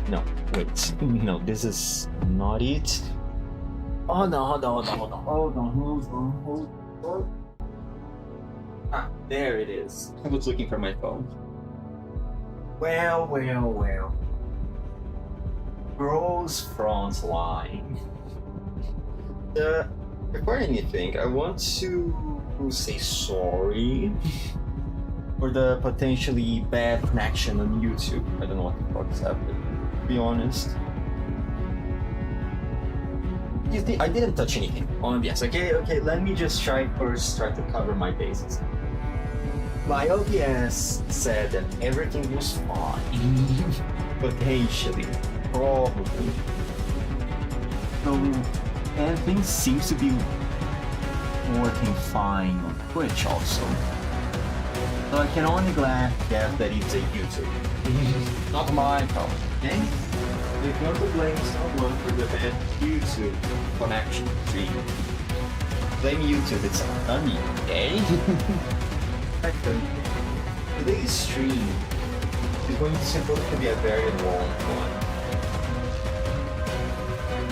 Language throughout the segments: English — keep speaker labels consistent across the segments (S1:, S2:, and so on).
S1: No, wait. No, this is not it. Oh no, hold on. Ah, there it is. I was looking for my phone. Well. Bros Frontline. Before anything, I want to say sorry for the potentially bad connection on YouTube. I don't know what the fuck is happening, to be honest. I didn't touch anything. OBS, okay, let me just try to cover my bases. My OBS said that everything was fine. Potentially. Probably. So, everything seems to be working fine on Twitch also. So I can only guess that it's a YouTube. Not my fault, okay? If you want to blame someone for the bad YouTube connection stream, blame YouTube, it's not me, okay? Today's stream is supposed to be a very long one.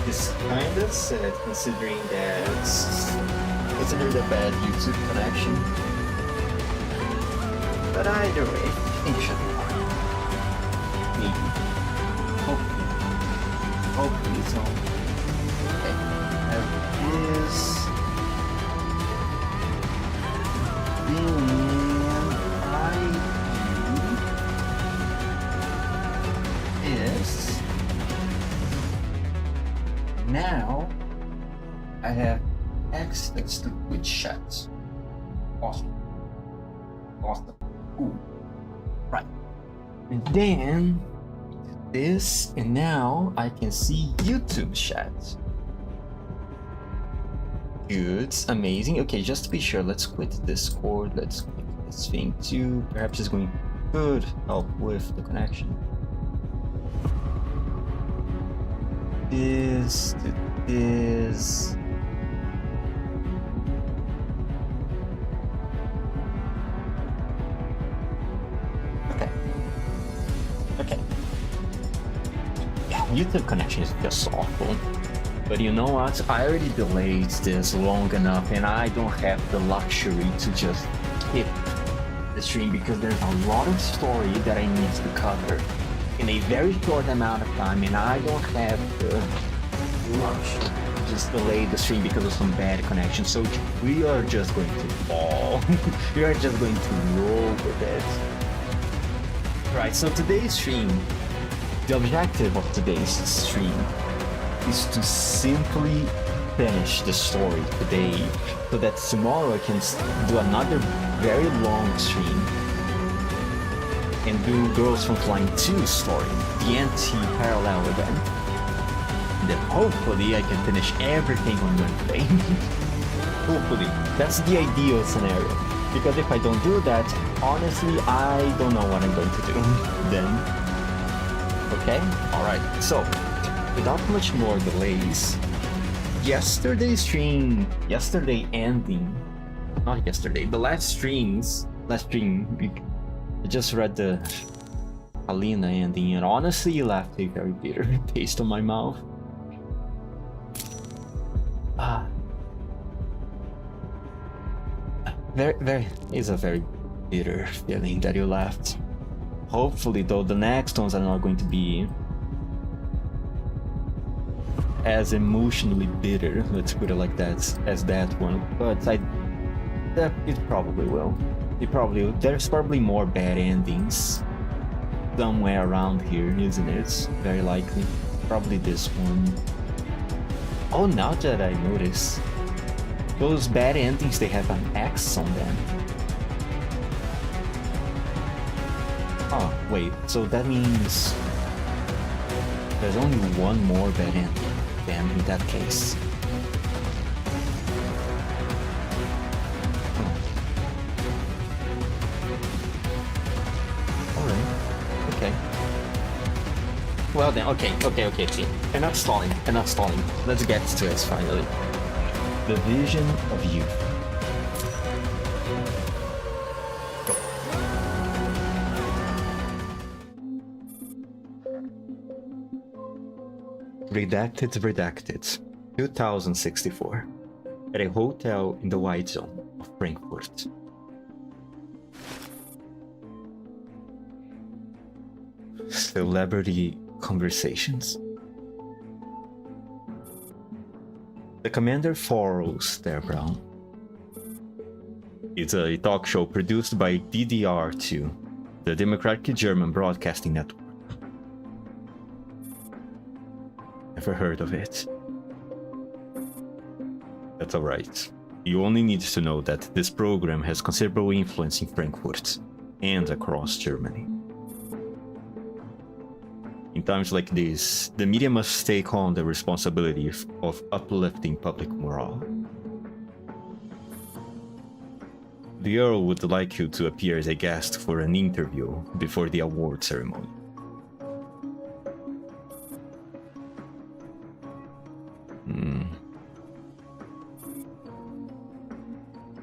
S1: It's kind of sad considering the bad YouTube connection. But either way, it should be fine. Maybe. Hopefully so. Okay. There it is. Now I have access to Twitch chats. Awesome. Cool. Right. And then this, and now I can see YouTube chats. Good, amazing. Okay, just to be sure, let's quit Discord. Let's quit this thing too. Perhaps it's going could help with the connection. This is okay. Yeah, YouTube connection is just awful. But you know what? I already delayed this long enough, and I don't have the luxury to just skip the stream because there's a lot of story that I need to cover in a very short amount of time, and I don't have the luxury to just delay the stream because of some bad connection. So we are just going to fall. We are just going to roll with it. Right, so today's stream, the objective of today's stream is to simply finish the story today so that tomorrow I can do another very long stream and do Girls Frontline 2 story, the anti-parallel event. And then hopefully I can finish everything on Wednesday. Hopefully. That's the ideal scenario. Because if I don't do that, honestly, I don't know what I'm going to do then. Okay? Alright, so without much more delays, the last stream, I just read the Alina ending, and honestly left a very bitter taste on my mouth. It's a very bitter feeling that you left. Hopefully though, the next ones are not going to be as emotionally bitter, let's put it like that, as that one, but it probably will. There's probably more bad endings somewhere around here, isn't it? Very likely. Probably this one. Oh, now that I notice, those bad endings, they have an X on them. Oh, wait, so that means there's only one more bad ending then in that case. Okay. Well then, okay, team. Enough stalling. Let's get to it finally. The vision of youth. Go. Redacted, 2064. At a hotel in the White Zone of Frankfurt. Celebrity conversations. The commander furrows their brow. It's a talk show produced by DDR2, the Democratic German Broadcasting Network. Never heard of it. That's alright. You only need to know that this program has considerable influence in Frankfurt and across Germany. In times like this, the media must take on the responsibility of uplifting public morale. The Earl would like you to appear as a guest for an interview before the award ceremony.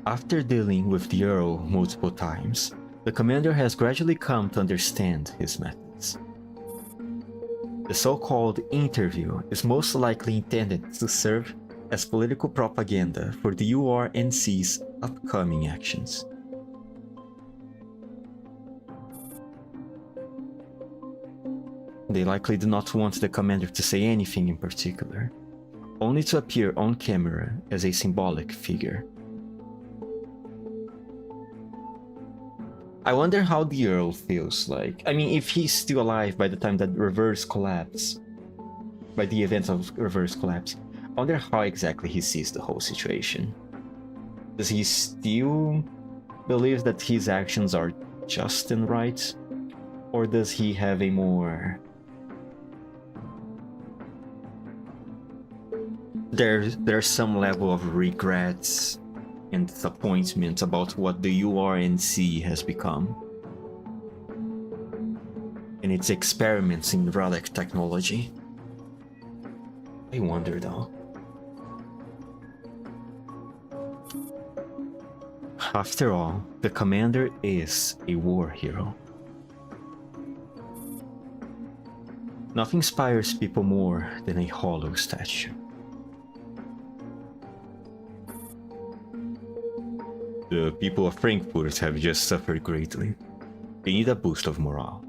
S1: After dealing with the Earl multiple times, the commander has gradually come to understand his methods. The so-called interview is most likely intended to serve as political propaganda for the URNC's upcoming actions. They likely do not want the commander to say anything in particular, only to appear on camera as a symbolic figure. I wonder how the Earl feels like. I mean, if he's still alive by the time that Reverse collapse, by the events of Reverse collapse, I wonder how exactly he sees the whole situation. Does he still believe that his actions are just and right? Or does he have a more... There's some level of regrets and disappointment about what the URNC has become and its experiments in relic technology. I wonder though. After all, the commander is a war hero. Nothing inspires people more than a hollow statue. The people of Frankfurt have just suffered greatly. They need a boost of morale.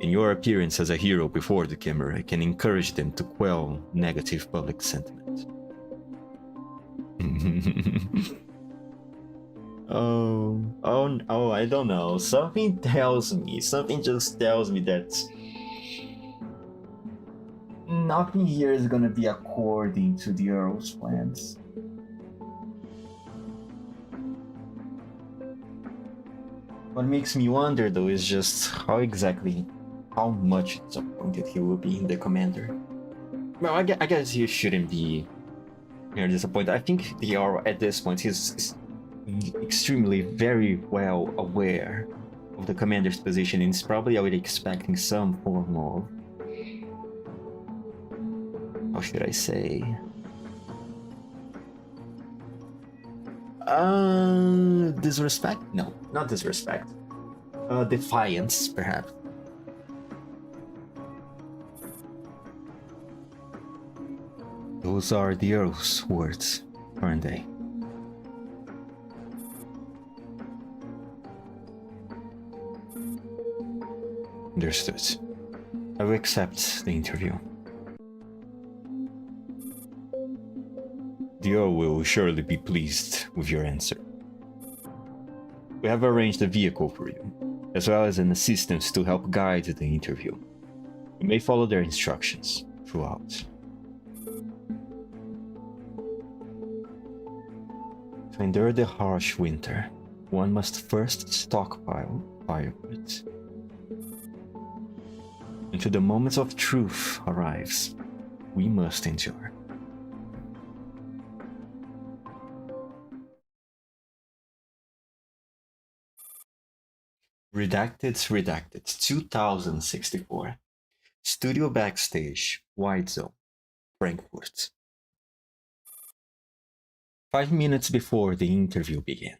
S1: And your appearance as a hero before the camera can encourage them to quell negative public sentiment. Oh, I don't know. Something just tells me that nothing here is gonna be according to the Earl's plans. What makes me wonder though is just how much disappointed he will be in the commander. Well, I guess he shouldn't be disappointed. I think the Earl at this point is extremely very well aware of the commander's position and is probably already expecting some form of, how should I say, disrespect? No, not disrespect. Defiance, perhaps. Those are the Earl's words, aren't they? Understood. I will accept the interview. The Earl will surely be pleased with your answer. We have arranged a vehicle for you, as well as an assistant to help guide the interview. You may follow their instructions throughout. To endure the harsh winter, one must first stockpile firewood. Until the moment of truth arrives, we must endure. Redacted, 2064. Studio backstage, White Zone, Frankfurt. 5 minutes before the interview begins.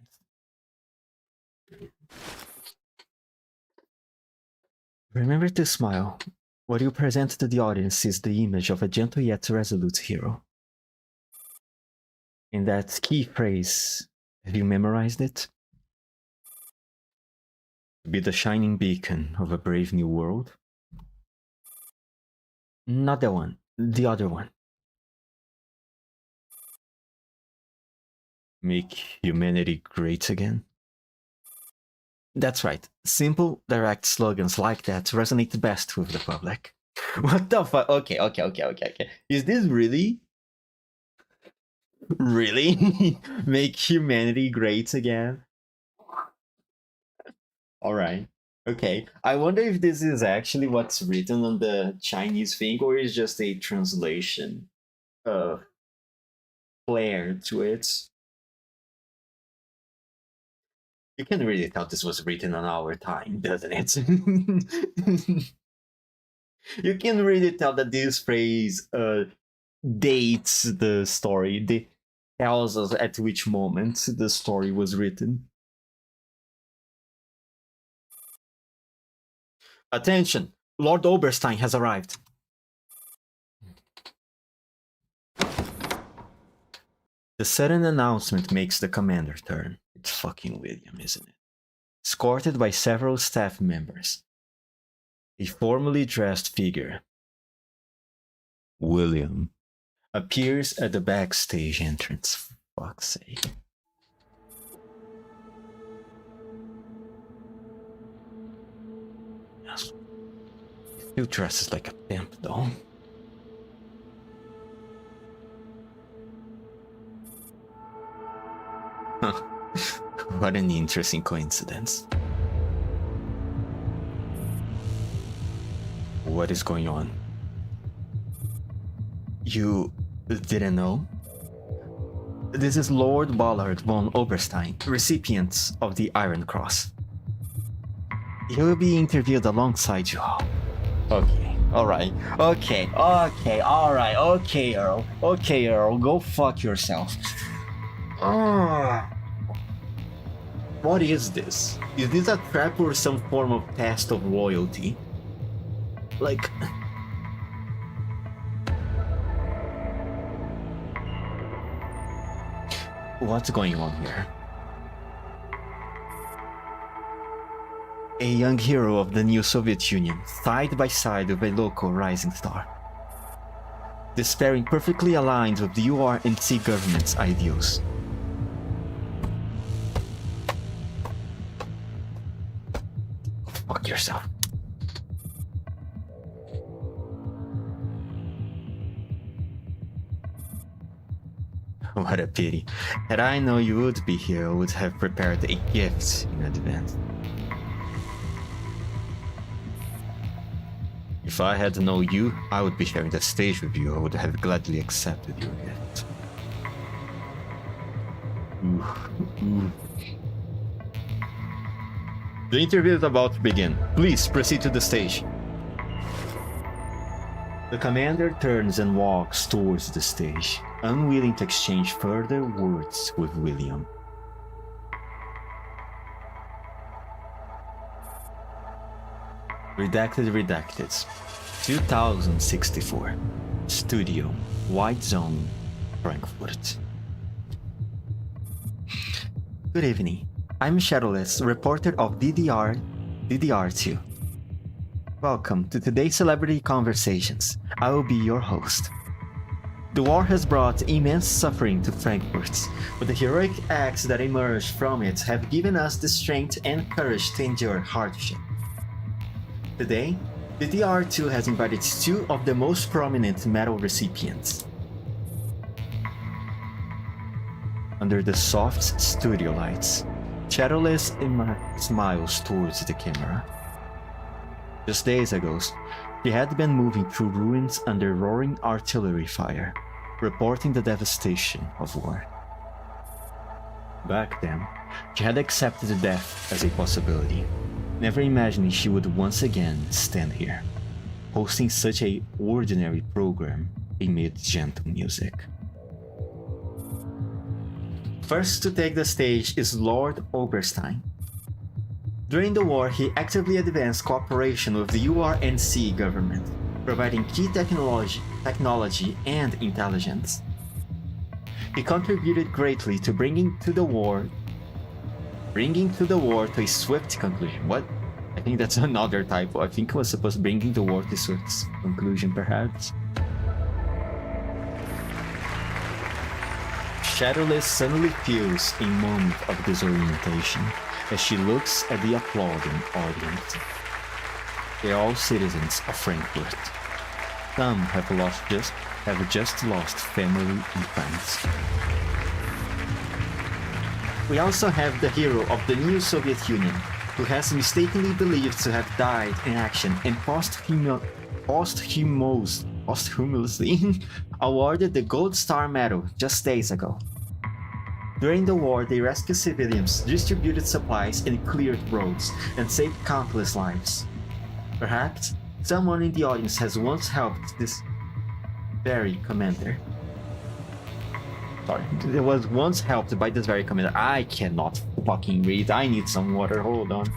S1: Remember to smile What you present to the audience is the image of a gentle yet resolute hero. In that key phrase, have you memorized it? Be the shining beacon of a brave new world? Not that one, the other one. Make humanity great again? That's right. Simple, direct slogans like that resonate best with the public. What the fuck? Okay. Is this really? Really? Make humanity great again? Alright. Okay. I wonder if this is actually what's written on the Chinese thing or is just a translation flair to it. You can really tell this was written on our time, doesn't it? You can really tell that this phrase dates the story. It tells us at which moment the story was written. Attention! Lord Oberstein has arrived. The sudden announcement makes the commander turn. It's fucking William, isn't it? Escorted by several staff members. A formally dressed figure, William, appears at the backstage entrance. For fuck's sake. Yes. He still dresses like a pimp, though. What an interesting coincidence. What is going on? You didn't know? This is Lord Ballard von Oberstein, recipient of the Iron Cross. He will be interviewed alongside you all. Okay, alright. Okay, alright. Okay, Earl. Okay, Earl, go fuck yourself. What is this? Is this a trap or some form of test of loyalty? Like... What's going on here? A young hero of the new Soviet Union, side by side with a local rising star. This pairing perfectly aligns with the URNC government's ideals. Fuck yourself. What a pity. Had I known you would be here, I would have prepared a gift in advance. If I had known you, I would be sharing the stage with you. I would have gladly accepted your gift. The interview is about to begin. Please proceed to the stage. The commander turns and walks towards the stage, unwilling to exchange further words with William. Redacted. 2064. Studio, White Zone, Frankfurt. Good evening. I'm Shadowless, reporter of DDR2. Welcome to today's Celebrity Conversations. I will be your host. The war has brought immense suffering to Frankfurt, but the heroic acts that emerged from it have given us the strength and courage to endure hardship. Today, DDR2 has invited two of the most prominent medal recipients. Under the soft studio lights, Shadowless smiles towards the camera. Just days ago, she had been moving through ruins under roaring artillery fire, reporting the devastation of war. Back then, she had accepted death as a possibility, never imagining she would once again stand here, hosting such a ordinary program amid gentle music. First to take the stage is Lord Oberstein. During the war, he actively advanced cooperation with the URNC government, providing key technology and intelligence. He contributed greatly to bringing the war to a swift conclusion. What? I think that's another typo. I think it was supposed to bringing the war to swift conclusion, perhaps. Shadowless suddenly feels a moment of disorientation as she looks at the applauding audience. They are all citizens of Frankfurt. Some have just lost family and friends. We also have the hero of the new Soviet Union, who has mistakenly believed to have died in action and posthumously awarded the Gold Star Medal just days ago. During the war, they rescued civilians, distributed supplies, and cleared roads, and saved countless lives. Perhaps someone in the audience has once helped this very commander. Sorry, it was once helped by this very commander. I cannot fucking read. I need some water. Hold on.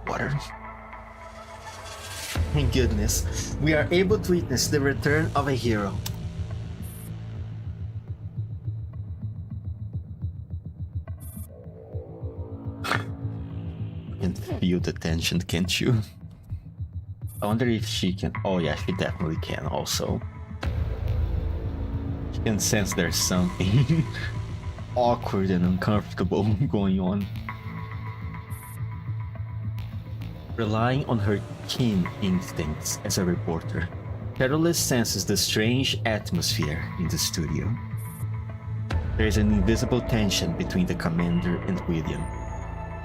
S1: Water. Thank goodness, we are able to witness the return of a hero. You can feel the tension, can't you? I wonder if she can. Oh yeah, she definitely can also. She can sense there's something awkward and uncomfortable going on. Relying on her keen instincts as a reporter, Shadowless senses the strange atmosphere in the studio. There is an invisible tension between the commander and William,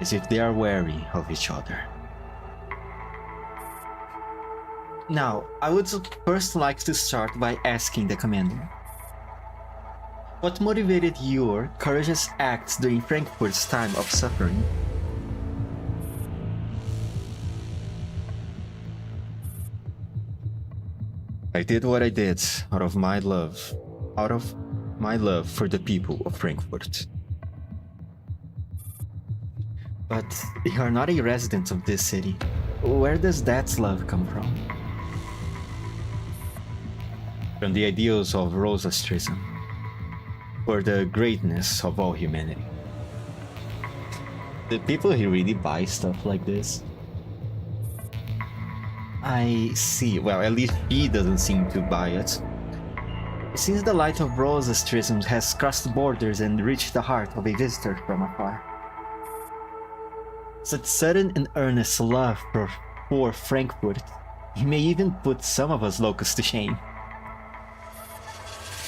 S1: as if they are wary of each other. Now, I would first like to start by asking the commander, what motivated your courageous acts during Frankfurt's time of suffering? I did what I did out of my love for the people of Frankfurt. But you are not a resident of this city. Where does that love come from? From the ideals of Zoroastrianism, for the greatness of all humanity. Do people here really buy stuff like this? I see. Well, at least he doesn't seem to buy it. Since the light of Zoroastrianism has crossed borders and reached the heart of a visitor from afar. Such sudden and earnest love for Frankfurt may even put some of us locals to shame.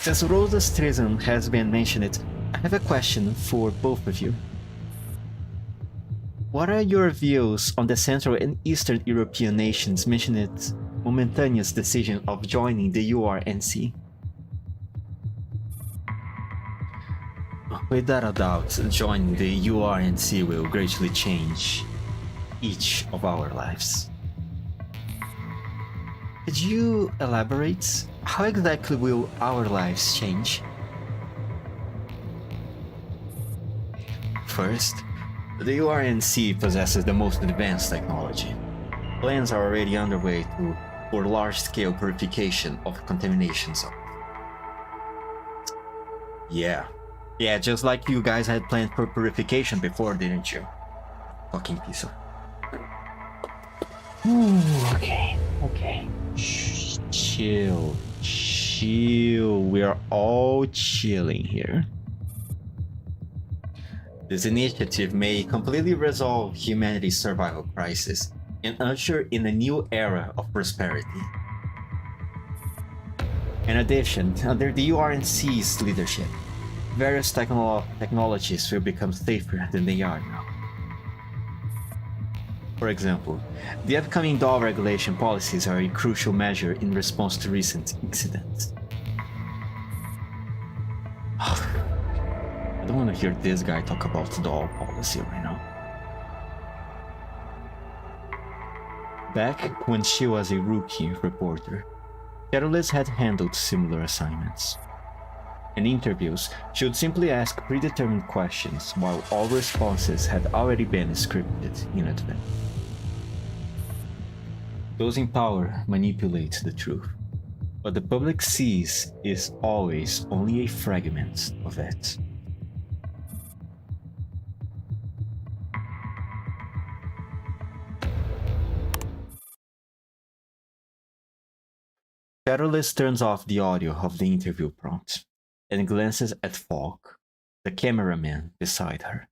S1: Since Zoroastrianism has been mentioned, I have a question for both of you. What are your views on the Central and Eastern European nations mentioned momentaneous decision of joining the URNC? Without a doubt, joining the URNC will greatly change each of our lives. Could you elaborate? How exactly will our lives change? First, the URNC possesses the most advanced technology. Plans are already underway for large-scale purification of contamination zones. Yeah, just like you guys had planned for purification before, didn't you? Fucking piece of... Ooh, okay. Shh, chill. We are all chilling here. This initiative may completely resolve humanity's survival crisis and usher in a new era of prosperity. In addition, under the URNC's leadership, various technologies will become safer than they are now. For example, the upcoming doll regulation policies are a crucial measure in response to recent incidents. I don't want to hear this guy talk about doll policy right now. Back when she was a rookie reporter, Shadowless had handled similar assignments. In interviews, she would simply ask predetermined questions while all responses had already been scripted in advance. Those in power manipulate the truth. What the public sees is always only a fragment of it. Shadowless turns off the audio of the interview prompt and glances at Falk, the cameraman beside her.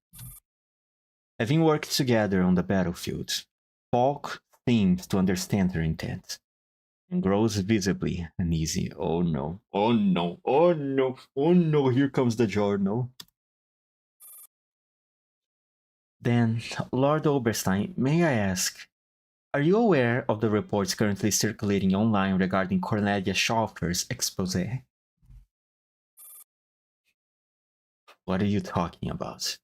S1: Having worked together on the battlefield, Falk seems to understand her intent and grows visibly uneasy. Oh no, oh no, oh no, oh no, here comes the journal. Then, Lord Oberstein, may I ask, are you aware of the reports currently circulating online regarding Cornelia Schaufer's expose? What are you talking about?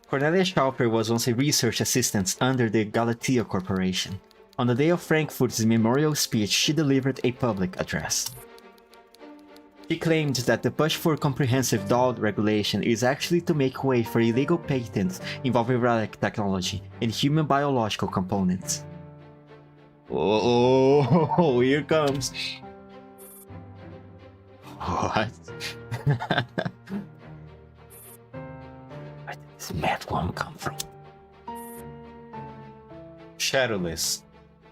S1: Cornelia Schaufer was once a research assistant under the Galatea Corporation. On the day of Frankfurt's memorial speech, she delivered a public address. She claimed that the push for comprehensive DAO regulation is actually to make way for illegal patents involving relic technology and human biological components. Oh, here comes. What? Where did this mad one come from? Shadowless.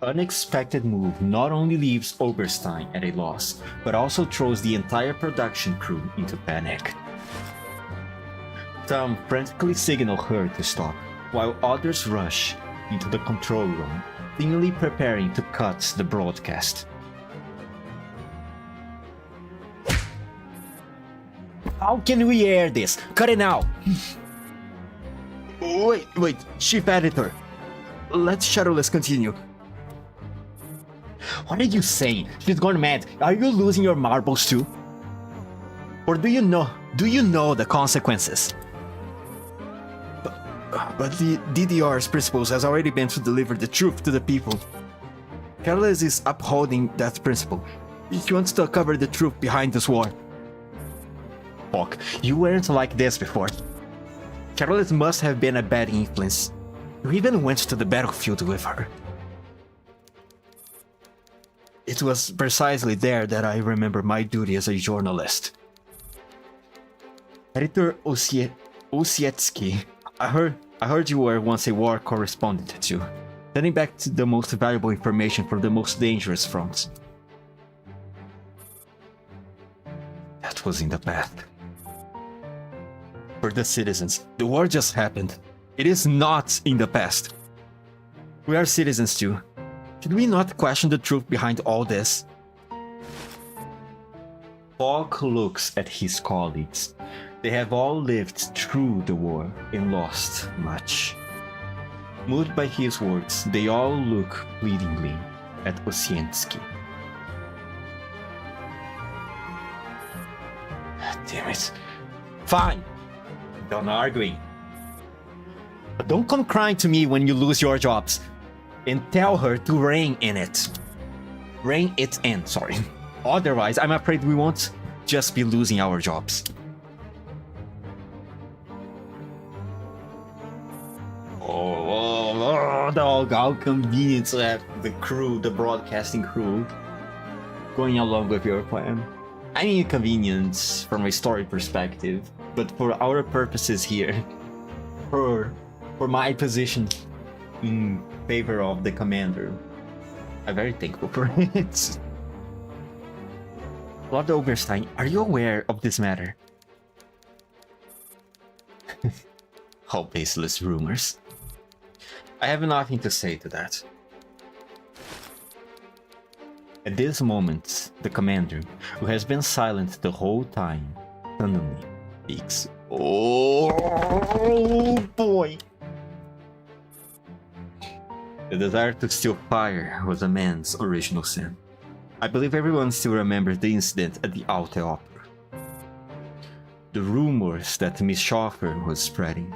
S1: Unexpected move not only leaves Oberstein at a loss, but also throws the entire production crew into panic. Some frantically signal her to stop, while others rush into the control room, seemingly preparing to cut the broadcast. How can we air this? Cut it now! Wait, Chief Editor. Let Shadowless continue. What are you saying? She's gone mad. Are you losing your marbles too? Or do you know the consequences? But the DDR's principles has already been to deliver the truth to the people. Shadowless is upholding that principle. She wants to cover the truth behind this war. Fuck, you weren't like this before. Shadowless must have been a bad influence. You even went to the battlefield with her. It was precisely there that I remember my duty as a journalist. Editor Osiecki, I heard you were once a war correspondent too, sending back the most valuable information from the most dangerous fronts. That was in the past. For the citizens, the war just happened. It is not in the past. We are citizens too. Should we not question the truth behind all this? Falk looks at his colleagues. They have all lived through the war and lost much. Moved by his words, they all look pleadingly at Osiecki. Damn it. Fine. Done arguing. But don't come crying to me when you lose your jobs. And tell her to rein it in, sorry. Otherwise, I'm afraid we won't just be losing our jobs. Dog, how convenient to have the crew, the broadcasting crew, going along with your plan. I mean, convenience from a story perspective, but for our purposes here, for my position in favor of the commander, I'm very thankful for it. Lord Oberstein, are you aware of this matter? All baseless rumors. I have nothing to say to that. At this moment, the commander, who has been silent the whole time, suddenly speaks. Oh boy! The desire to steal fire was a man's original sin. I believe everyone still remembers the incident at the Alte Opera. The rumors that Miss Schaffer was spreading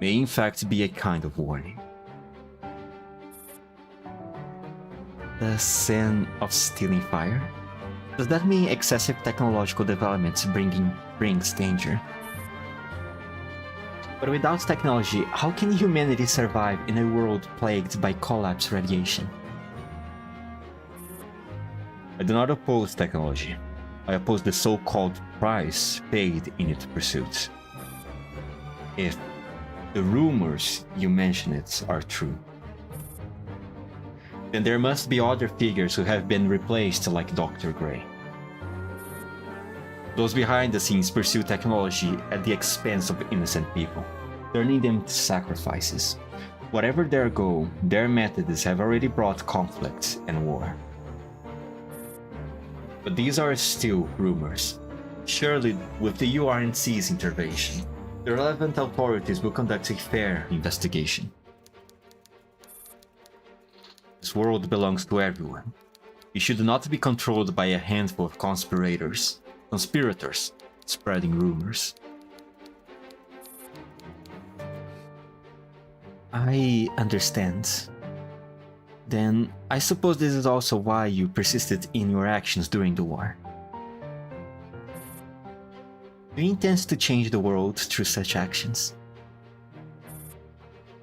S1: may in fact be a kind of warning. The sin of stealing fire? Does that mean excessive technological development brings danger? But without technology, how can humanity survive in a world plagued by collapse radiation? I do not oppose technology. I oppose the so-called price paid in its pursuit. If the rumors you mentioned are true, then there must be other figures who have been replaced like Dr. Gray. Those behind the scenes pursue technology at the expense of innocent people, turning them to sacrifices. Whatever their goal, their methods have already brought conflict and war. But these are still rumors. Surely, with the URNC's intervention, the relevant authorities will conduct a fair investigation. This world belongs to everyone. It should not be controlled by a handful of conspirators spreading rumors. I understand. Then I suppose this is also why you persisted in your actions during the war. Do you intend to change the world through such actions?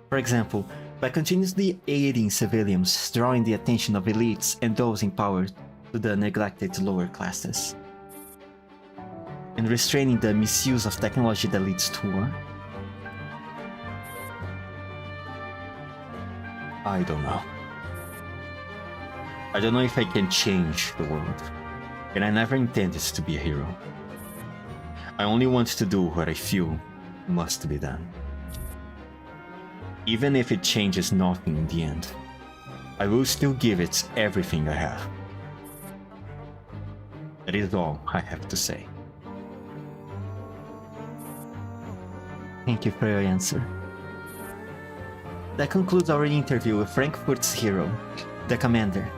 S1: For example, by continuously aiding civilians, drawing the attention of elites and those in power to the neglected lower classes, and restraining the misuse of technology that leads to war? I don't know. I don't know if I can change the world, and I never intended to be a hero. I only want to do what I feel must be done. Even if it changes nothing in the end, I will still give it everything I have. That is all I have to say. Thank you for your answer. That concludes our interview with Frankfurt's hero, the commander.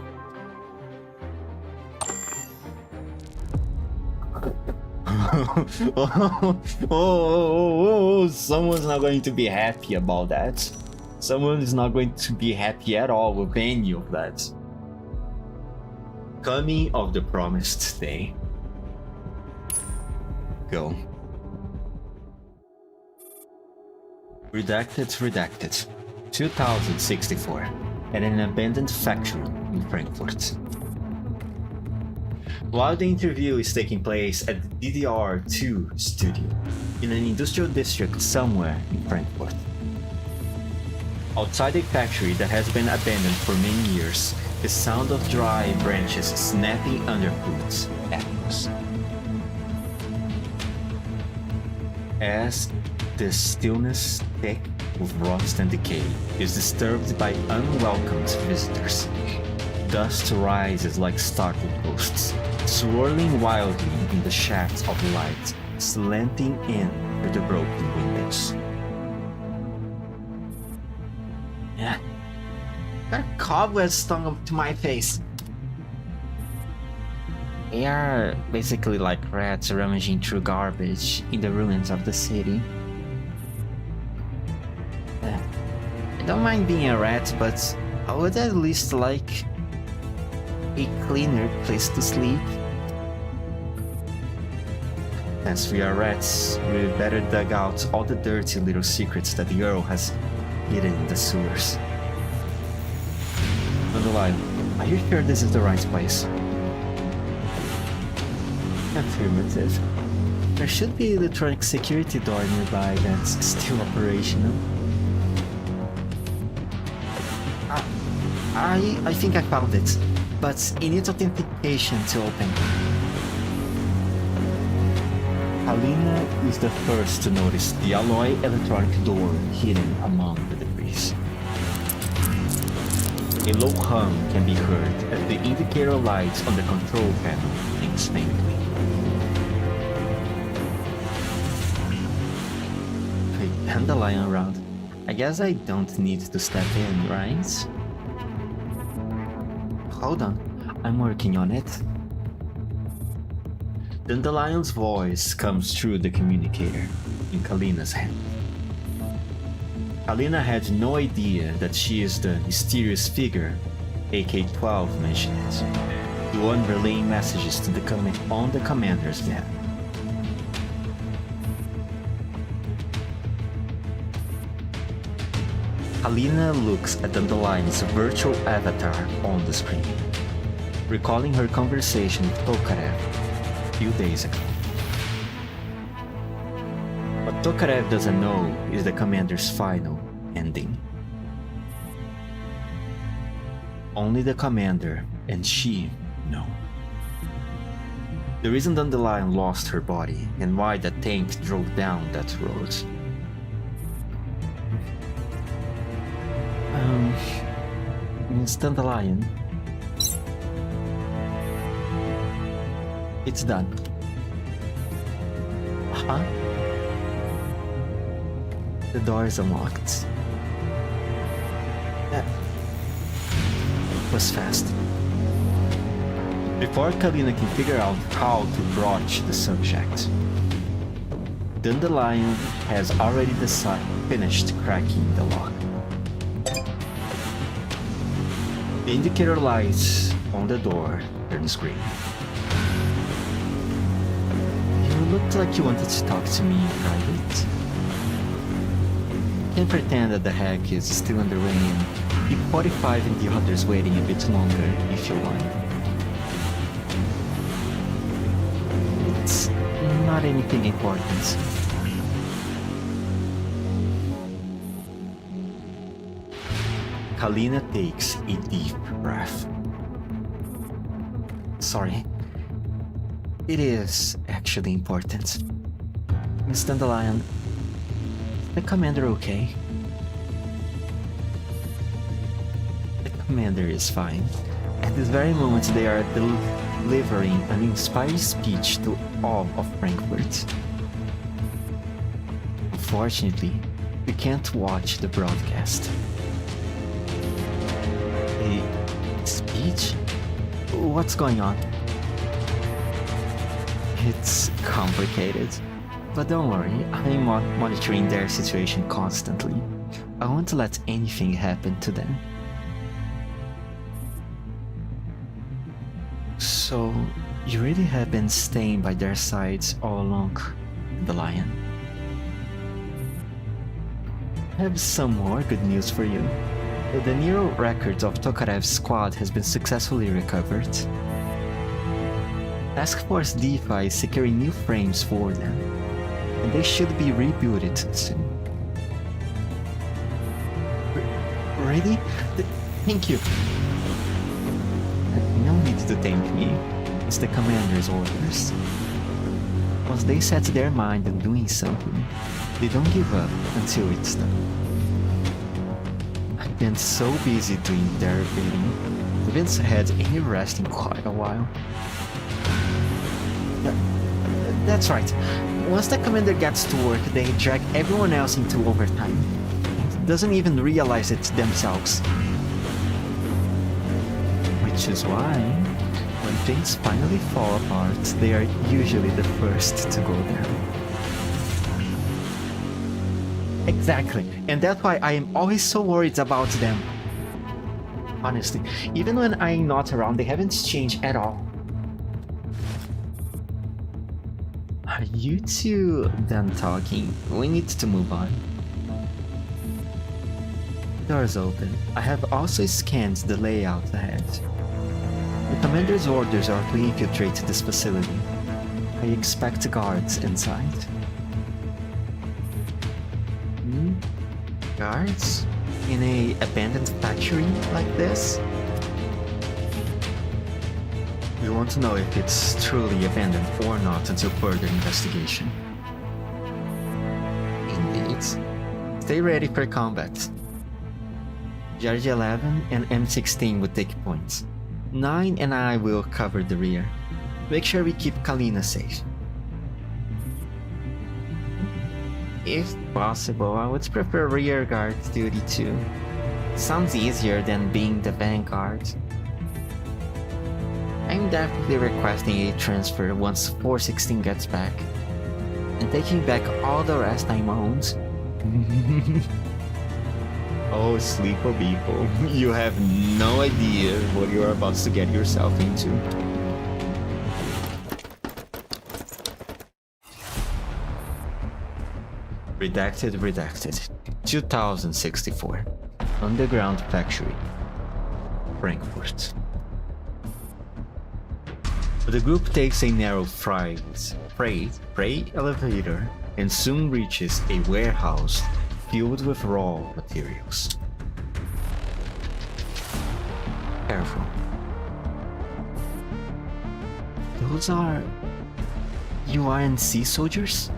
S1: Someone's not going to be happy about that. Someone is not going to be happy at all with any of that. Coming of the promised day. Go. Redacted. 2064. At an abandoned factory in Frankfurt. While the interview is taking place at the DDR2 studio, in an industrial district somewhere in Frankfurt. Outside a factory that has been abandoned for many years, the sound of dry branches snapping underfoot echoes. As the stillness, thick with rust and decay, is disturbed by unwelcomed visitors, dust rises like startled ghosts, swirling wildly in the shafts of light, slanting in through the broken windows. Yeah. Got cobwebs stung up to my face. They are basically like rats rummaging through garbage in the ruins of the city. I don't mind being a rat, but I would at least like a cleaner place to sleep. As we are rats, we better dig out all the dirty little secrets that the Earl has hidden in the sewers. Dandelion, are you sure this is the right place? Affirmative. There should be an electronic security door nearby that's still operational. I think I found it, but it needs authentication to open. Alina is the first to notice the alloy electronic door hidden among the debris. A low hum can be heard as the indicator lights on the control panel blinks faintly. Wait, Dandelion around. I guess I don't need to step in, right? Hold on, I'm working on it. Dandelion's voice comes through the communicator in Kalina's hand. Kalina had no idea that she is the mysterious figure AK-12 mentioned it. The one relaying messages to on the commander's behalf. Alina looks at Dandelion's virtual avatar on the screen, recalling her conversation with Tokarev a few days ago. What Tokarev doesn't know is the commander's final ending. Only the commander and she know. The reason Dandelion lost her body and why the tank drove down that road. Miss Dandelion. It's done. Huh? The door is unlocked. That was fast. Before Kalina can figure out how to broach the subject, Dandelion has already finished cracking the lock. The indicator lights on the door turns green. You looked like you wanted to talk to me in private. Can't pretend that the hack is still underway and keep 45 and the others waiting a bit longer if you want. It's not anything important. Kalina takes a deep breath. Sorry. It is actually important. Miss Dandelion, is the commander okay? The commander is fine. At this very moment they are delivering an inspiring speech to all of Frankfurt. Unfortunately, we can't watch the broadcast. A speech? What's going on? It's complicated, but don't worry, I'm monitoring their situation constantly. I won't let anything happen to them. So, you really have been staying by their sides all along, the lion. I have some more good news for you. The neural records of Tokarev's squad has been successfully recovered. Task Force DeFi is securing new frames for them, and they should be rebooted soon. Really? Thank you. No need to thank me. It's the commander's orders. Once they set their mind on doing something, they don't give up until it's done. I've been so busy doing their bidding, I haven't had any rest in quite a while. That's right. Once the commander gets to work, they drag everyone else into overtime. Doesn't even realize it themselves. Which is why, when things finally fall apart, they are usually the first to go down. Exactly, and that's why I am always so worried about them. Honestly, even when I'm not around, they haven't changed at all. Are you two done talking? We need to move on. Doors open. I have also scanned the layout ahead. The commander's orders are to infiltrate this facility. I expect guards inside. Guards? In a abandoned factory like this? We want to know if it's truly abandoned or not until further investigation. Indeed. Stay ready for combat. Jarge 11 and M16 will take points. 9 and I will cover the rear. Make sure we keep Kalina safe. If possible, I would prefer rear guard duty too. Sounds easier than being the vanguard. I'm definitely requesting a transfer once 416 gets back, and taking back all the rest I'm owned. Oh, sleeper people, you have no idea what you're about to get yourself into. Redacted. 2064. Underground Factory. Frankfurt. The group takes a narrow freight elevator and soon reaches a warehouse filled with raw materials. Careful. Those are URNC soldiers?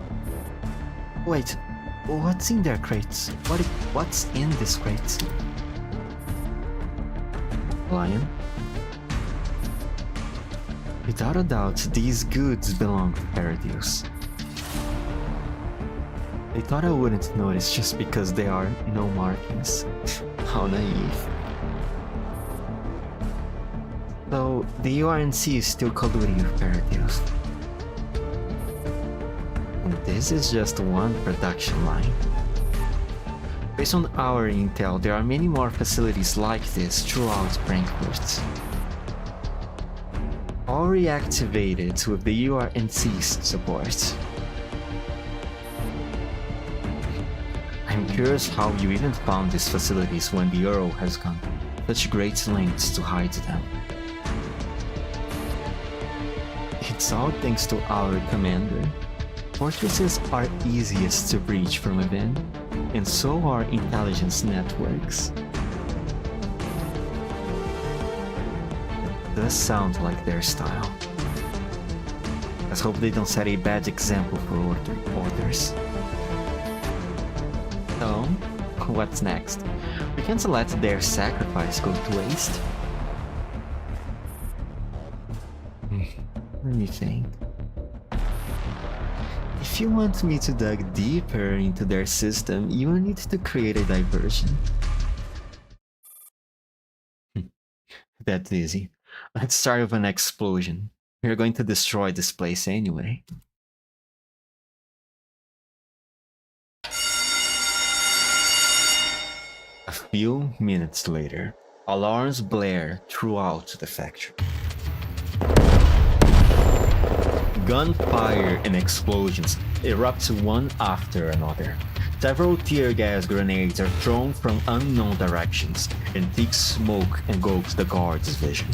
S1: Wait, what's in their crates? What's in this crate? Lion? Without a doubt, these goods belong to Paradise. They thought I wouldn't notice just because there are no markings. How naive. So, the URNC is still colluding with Paradise. And this is just one production line. Based on our intel, there are many more facilities like this throughout Frankfurt. All reactivated with the URNC's support. I'm curious how you even found these facilities when the Earl has gone such great lengths to hide them. It's all thanks to our commander. Fortresses are easiest to breach from within, and so are intelligence networks. Does sound like their style. Let's hope they don't set a bad example for others. So, what's next? We can't let their sacrifice go to waste. Let me think. If you want me to dig deeper into their system, you will need to create a diversion. That's easy. Let's start with an explosion. We're going to destroy this place anyway. A few minutes later, alarms blare throughout the factory. Gunfire and explosions erupt one after another. Several tear gas grenades are thrown from unknown directions, and thick smoke engulfs the guard's vision.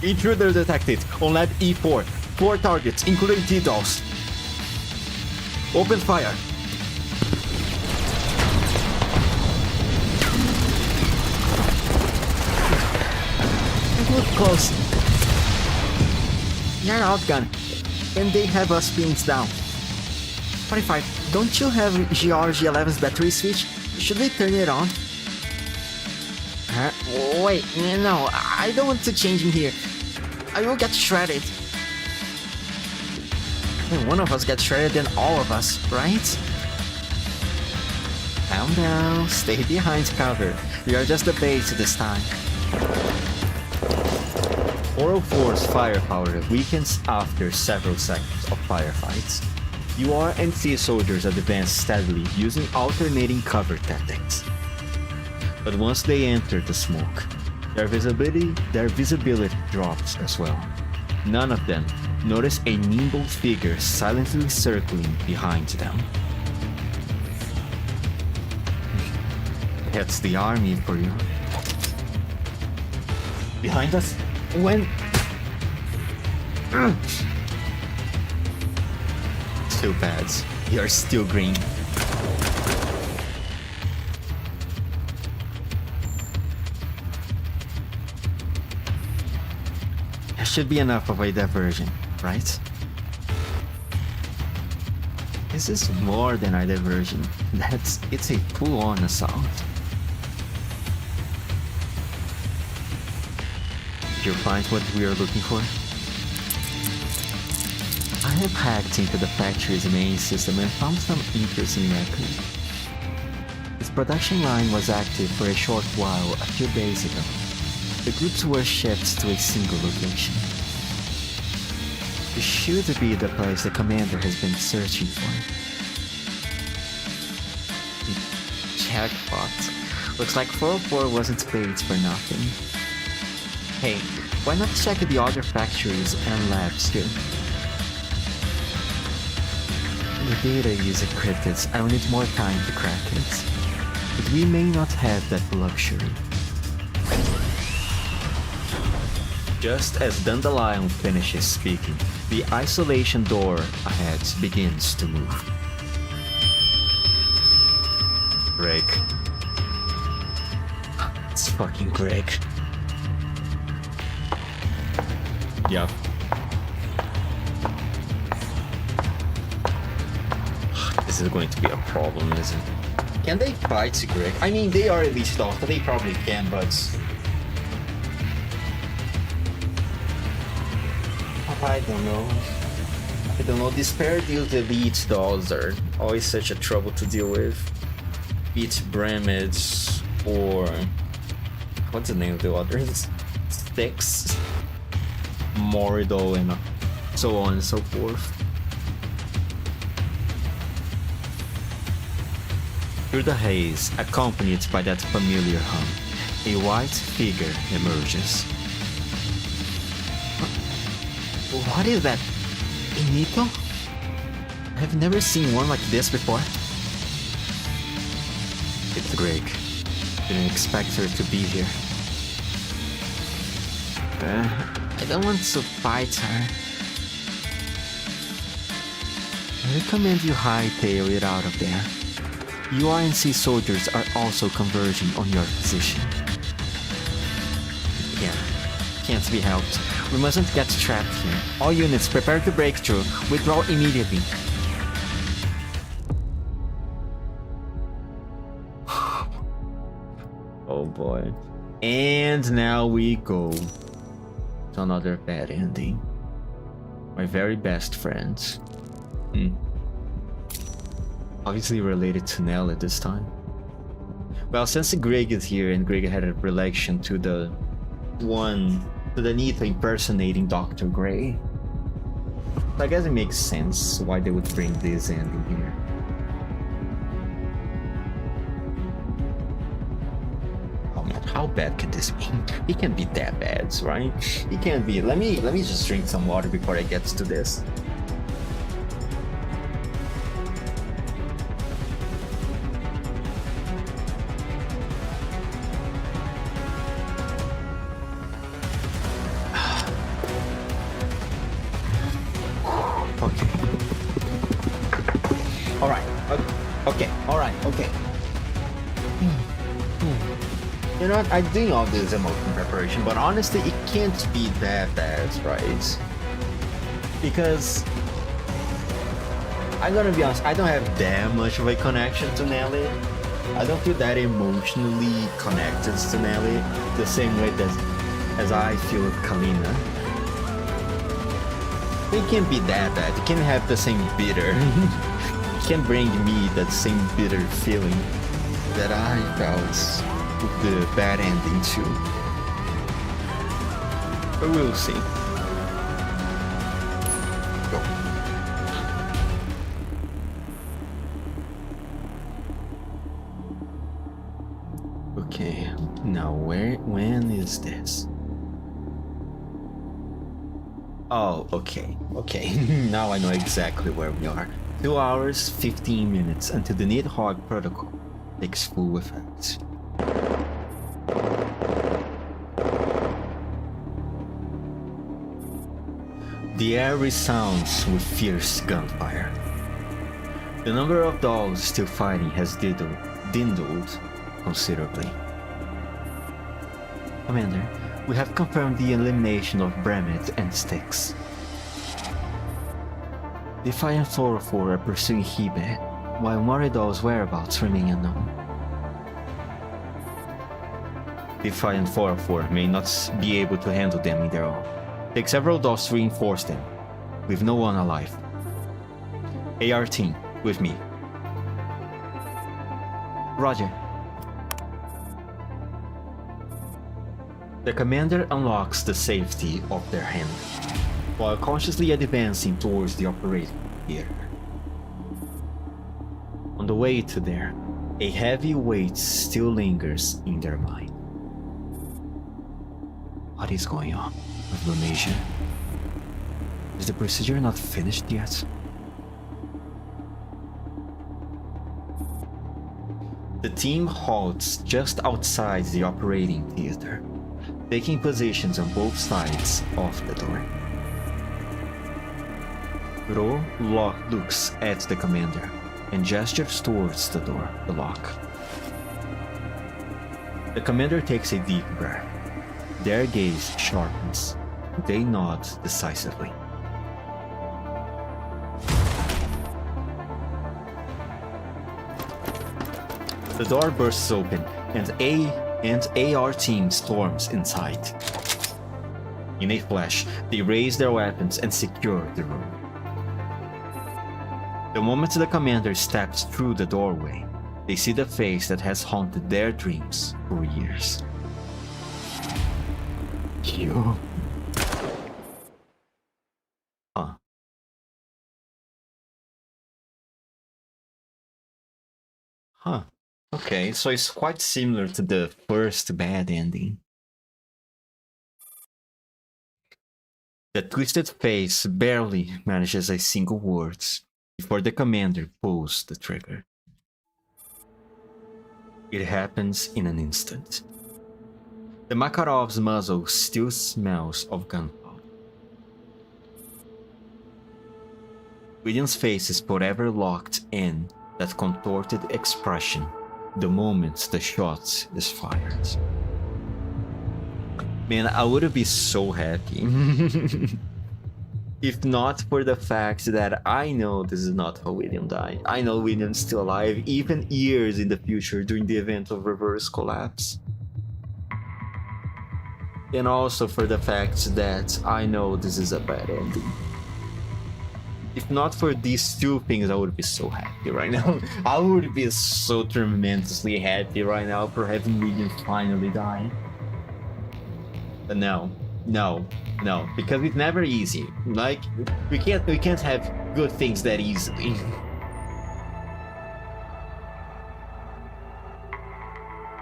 S1: Intruder detected on lab E4. 4 targets, including T-Dolls. Open fire. Close. You're outgunned, and they have us pinned down. 45, don't you have GRG11's battery switch? Should we turn it on? Wait, no, I don't want to change in here. I will get shredded. When one of us gets shredded, then all of us, right? Calm down, stay behind cover. We are just the bait this time. 404's firepower weakens after several seconds of firefights. URNC soldiers advance steadily using alternating cover tactics. But once they enter the smoke, their visibility drops as well. None of them notice a nimble figure silently circling behind them. That's the army for you. Behind us? When? Too bad. You're still green. There should be enough of a diversion, right? This is more than a diversion. It's a full-on assault. Did you find what we are looking for? I have hacked into the factory's main system and found some interesting records. Its production line was active for a short while a few days ago. The groups were shipped to a single location. It should be the place the commander has been searching for. It jackpot. Looks like 404 wasn't paid for nothing. Hey, why not check the other factories and labs too? The data is encrypted. I will need more time to crack it. But we may not have that luxury. Just as Dandelion finishes speaking, the isolation door ahead begins to move. Greg. It's fucking Greg. Yep. This is going to be a problem, isn't it? Can they fight Greg? I mean, they are elite dogs, but they probably can, but... I don't know. These Paradise elite dolls are always such a trouble to deal with. Be it Bramids or... what's the name of the others? Styx, Morido, and so on and so forth. Through the haze, accompanied by that familiar hum, a white figure emerges. What is that? Inito? I've never seen one like this before. It's Greg. Didn't expect her to be here. I don't want to fight her. I recommend you hightail it out of there. UINC soldiers are also converging on your position. Yeah, can't be helped. We mustn't get trapped here. All units prepare to break through. Withdraw immediately. Oh boy. And now we go to another bad ending. My very best friends. Obviously related to Nelly this time. Well, since Greg is here and Greg had a relation to the Nita impersonating Dr. Gray, I guess it makes sense why they would bring this ending here. Oh man, how bad could this be? It can't be that bad, right? It can't be. Let me just drink some water before I get to this. Okay. You know what? I'm doing all this emotion preparation, but honestly, it can't be that bad, right? Because I'm gonna be honest, I don't have that much of a connection to Nelly. I don't feel that emotionally connected to Nelly the same way as I feel with Kalina. It can't be that bad. It can't have the same bitter. Can bring me that same bitter feeling that I felt with the bad ending too. But we'll see. Go. Okay, now when is this? Oh, okay. Now I know exactly where we are. 2 hours, 15 minutes until the Nidhogg protocol takes full effect. The air resounds with fierce gunfire. The number of dogs still fighting has dwindled considerably. Commander, we have confirmed the elimination of Bramit and Styx. Defiant 404 are pursuing Hibe, while Moridol's whereabouts remain unknown. Defiant 404 may not be able to handle them in their own. Take several dogs to reinforce them, with no one alive. AR team, with me. Roger. The commander unlocks the safety of their hand, while consciously advancing towards the operating theater. On the way to there, A heavy weight still lingers in their mind. What is going on with Lunasia? Is the procedure not finished yet? The team halts just outside the operating theater, taking positions on both sides of the door. Ro looks at the commander and gestures towards the door, the lock. The commander takes a deep breath. Their gaze sharpens. They nod decisively. The door bursts open, and AR team storms inside. In a flash, they raise their weapons and secure the room. The moment the commander steps through the doorway, they see the face that has haunted their dreams for years. You. Huh. Huh. Okay, so it's quite similar to the first bad ending. The twisted face barely manages a single word before the commander pulls the trigger. It happens in an instant. The Makarov's muzzle still smells of gunpowder. William's face is forever locked in that contorted expression the moment the shot is fired. Man, I would be so happy if not for the fact that I know this is not how William died. I know William's still alive, even years in the future during the event of reverse collapse. And also for the fact that I know this is a bad ending. If not for these two things, I would be so happy right now. I would be so tremendously happy right now for having William finally die. But no, because it's never easy. Like, we can't have good things that easily.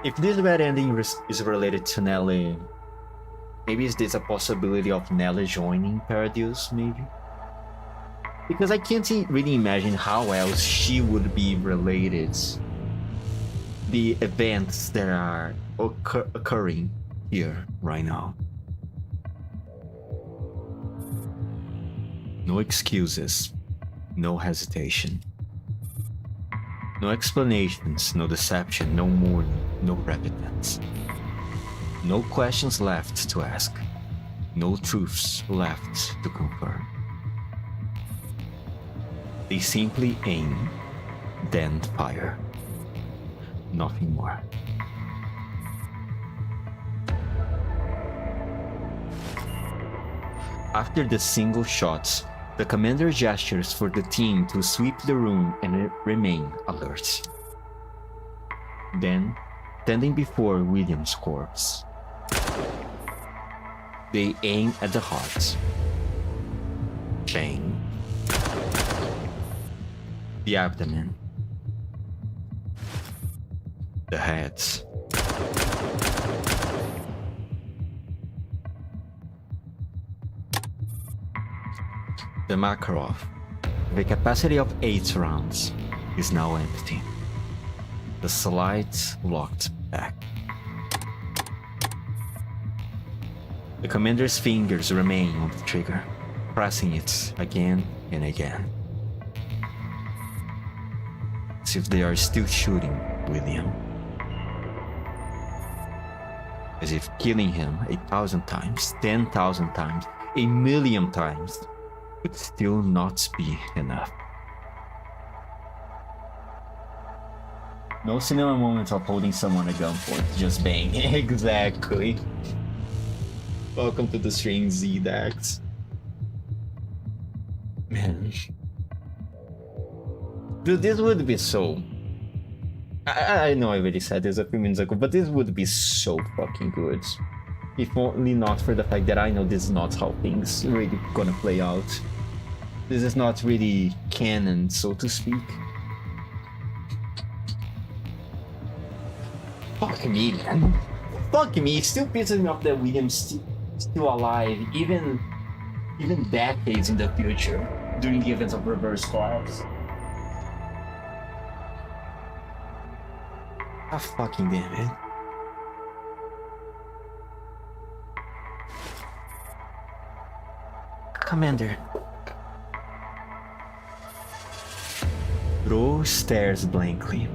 S1: If this bad ending is related to Nelly, maybe is this a possibility of Nelly joining Paradise, maybe? Because I can't really imagine how else she would be related. The events that are occurring here right now. No excuses, no hesitation. No explanations, no deception, no mourning, no repentance. No questions left to ask. No truths left to confirm. They simply aim, then fire. Nothing more. After the single shots, the commander gestures for the team to sweep the room and remain alert. Then, standing before William's corpse, they aim at the heart. Bang. The abdomen. The head. The Makarov, with a capacity of 8 rounds, is now empty. The slide locked back. The commander's fingers remain on the trigger, pressing it again and again. As if they are still shooting William. As if killing him 1,000 times, 10,000 times, 1,000,000 times would still not be enough. No cinema moment of holding someone at gunpoint, just bang. Exactly. Welcome to the stream, Z-Dax. Man. Dude, this would be so... I know I already said this a few minutes ago, but this would be so fucking good. If only not for the fact that I know this is not how things really gonna play out. This is not really canon, so to speak. Fuck me, man. Fuck me. It still pisses me off that William's still alive, even decades in the future, during the events of Reverse Collapse. Ah, fucking damn it. Commander. Bro stares blankly,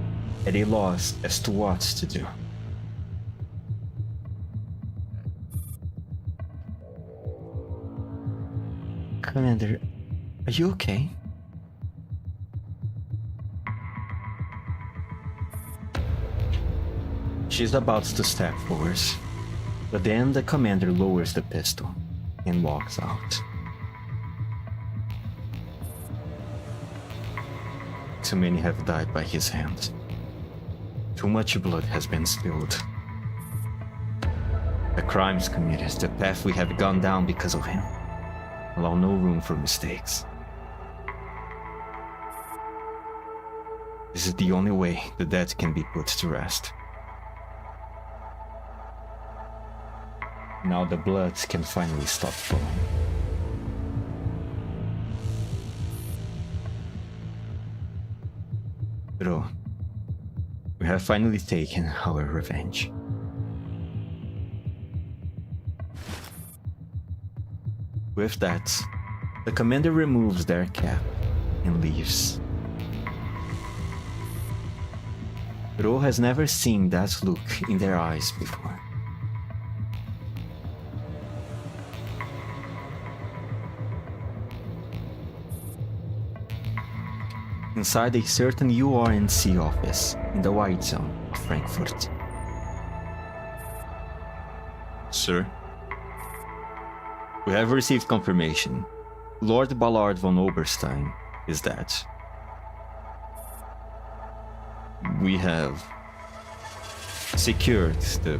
S1: at a loss as to what to do. Commander, are you okay? She's about to step forward, but then the commander lowers the pistol and walks out. Too many have died by his hand. Too much blood has been spilled. The crimes committed, the path we have gone down because of him, allow no room for mistakes. This is the only way the dead can be put to rest. Now the blood can finally stop flowing. Bro, we have finally taken our revenge. With that, the commander removes their cap and leaves. Bro has never seen that look in their eyes before. Inside a certain URNC office in the White Zone of Frankfurt. Sir? We have received confirmation. Lord Ballard von Oberstein is dead. We have secured the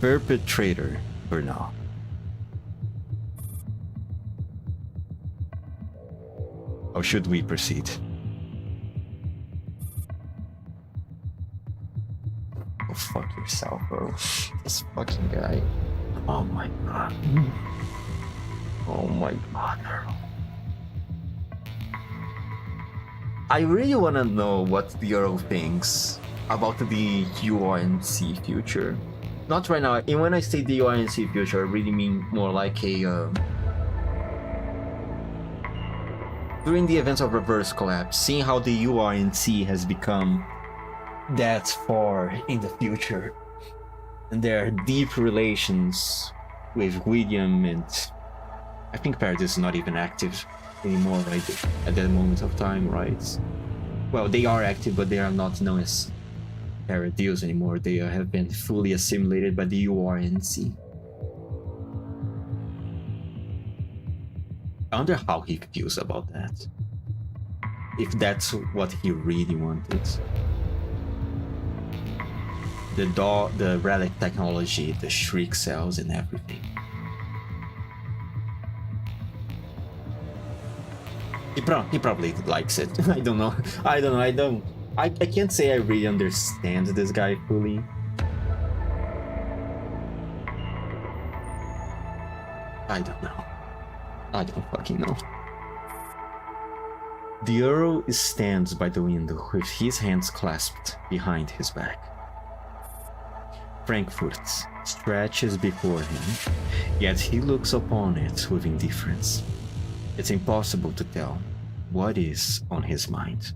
S1: perpetrator for now. How should we proceed? Go fuck yourself, bro. This fucking guy. Oh my god. Oh my god, bro. I really wanna know what the Earl thinks about the URNC future. Not right now. And when I say the URNC future, I really mean more like a during the events of Reverse Collapse, seeing how the URNC has become that far in the future, and their deep relations with William, and I think Paradis is not even active anymore, right? At that moment of time, right? Well, they are active, but they are not known as Paradis anymore. They have been fully assimilated by the URNC. I wonder how he feels about that. If that's what he really wanted. The relic technology, the shriek cells and everything. He probably likes it. I don't know. I can't say I really understand this guy fully. I don't know. I don't fucking know. The Earl stands by the window with his hands clasped behind his back. Frankfurt stretches before him, yet he looks upon it with indifference. It's impossible to tell what is on his mind.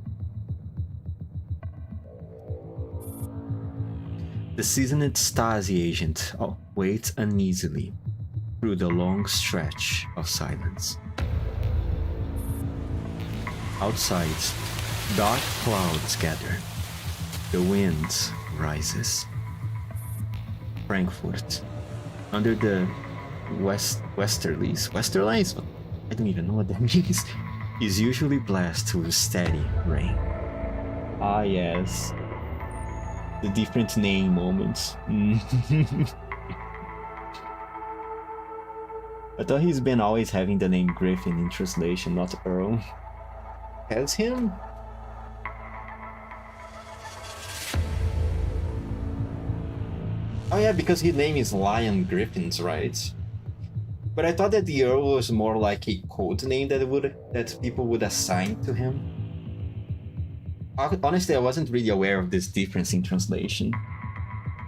S1: The seasoned Stasi agent waits uneasily through the long stretch of silence. Outside, dark clouds gather. The wind rises. Frankfurt, under the westerlies, I don't even know what that means, is usually blessed with steady rain. Ah yes, the different name moments. I thought he's been always having the name Griffin in translation, not Earl. Has him? Oh yeah, because his name is Lion Griffins, right? But I thought that the Earl was more like a code name that people would assign to him. Honestly, I wasn't really aware of this difference in translation.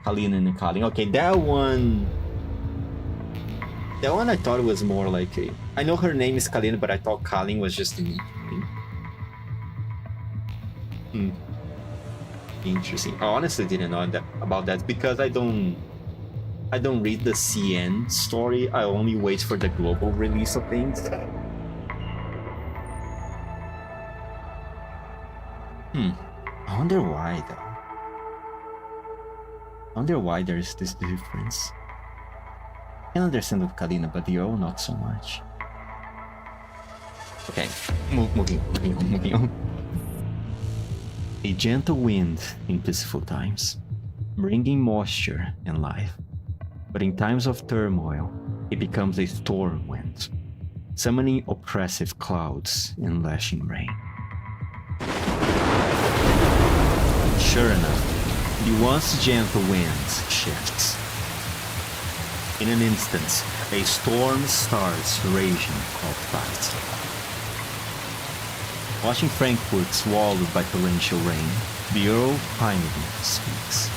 S1: Kalin and Kalin. Okay, that one I thought was more like a... I know her name is Kalin, but I thought Kalin was just a nickname. Interesting. I honestly didn't know about that because I don't read the CN story. I only wait for the global release of things. I wonder why though. I wonder why there's this difference. I can understand with Kalina, but the Earl not so much. Okay, moving on. A gentle wind in peaceful times, bringing moisture and life. But in times of turmoil, it becomes a storm wind, summoning oppressive clouds and lashing rain. Sure enough, the once gentle wind shifts. In an instant, a storm starts raging outside. Watching Frankfurt swallowed by torrential rain, the Earl finally speaks.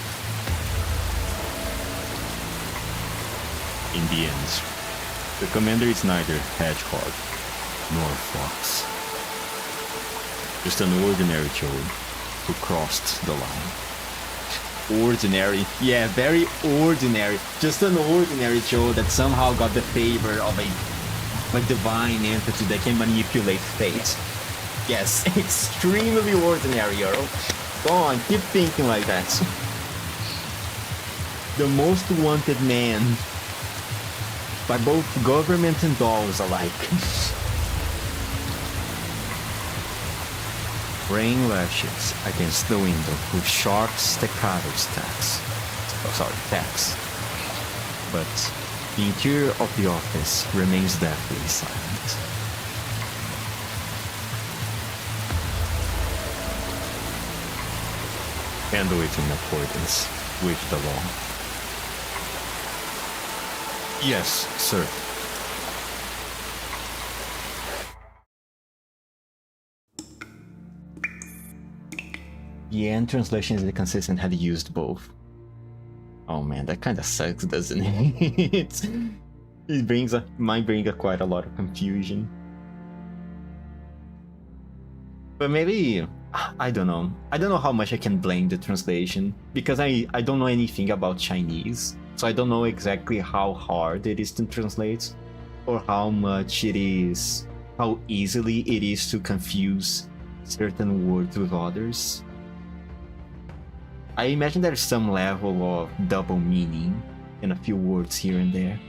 S1: In the end, the commander is neither hedgehog nor fox. Just an ordinary Joe who crossed the line. Ordinary, yeah, very ordinary. Just an ordinary Joe that somehow got the favor of a divine entity that can manipulate fate. Yes, extremely ordinary, Earl. Go on, keep thinking like that. The most wanted man by both government and dolls alike. Rain lashes against the window with sharp staccato taps. But the interior of the office remains deathly silent. Handle it in accordance with the law. Yes, sir. Yeah, and translation is inconsistent had used both. Oh man, that kind of sucks, doesn't it? Might bring quite a lot of confusion. But maybe, I don't know. I don't know how much I can blame the translation because I don't know anything about Chinese. So I don't know exactly how hard it is to translate or how easily it is to confuse certain words with others. I imagine there's some level of double meaning in a few words here and there.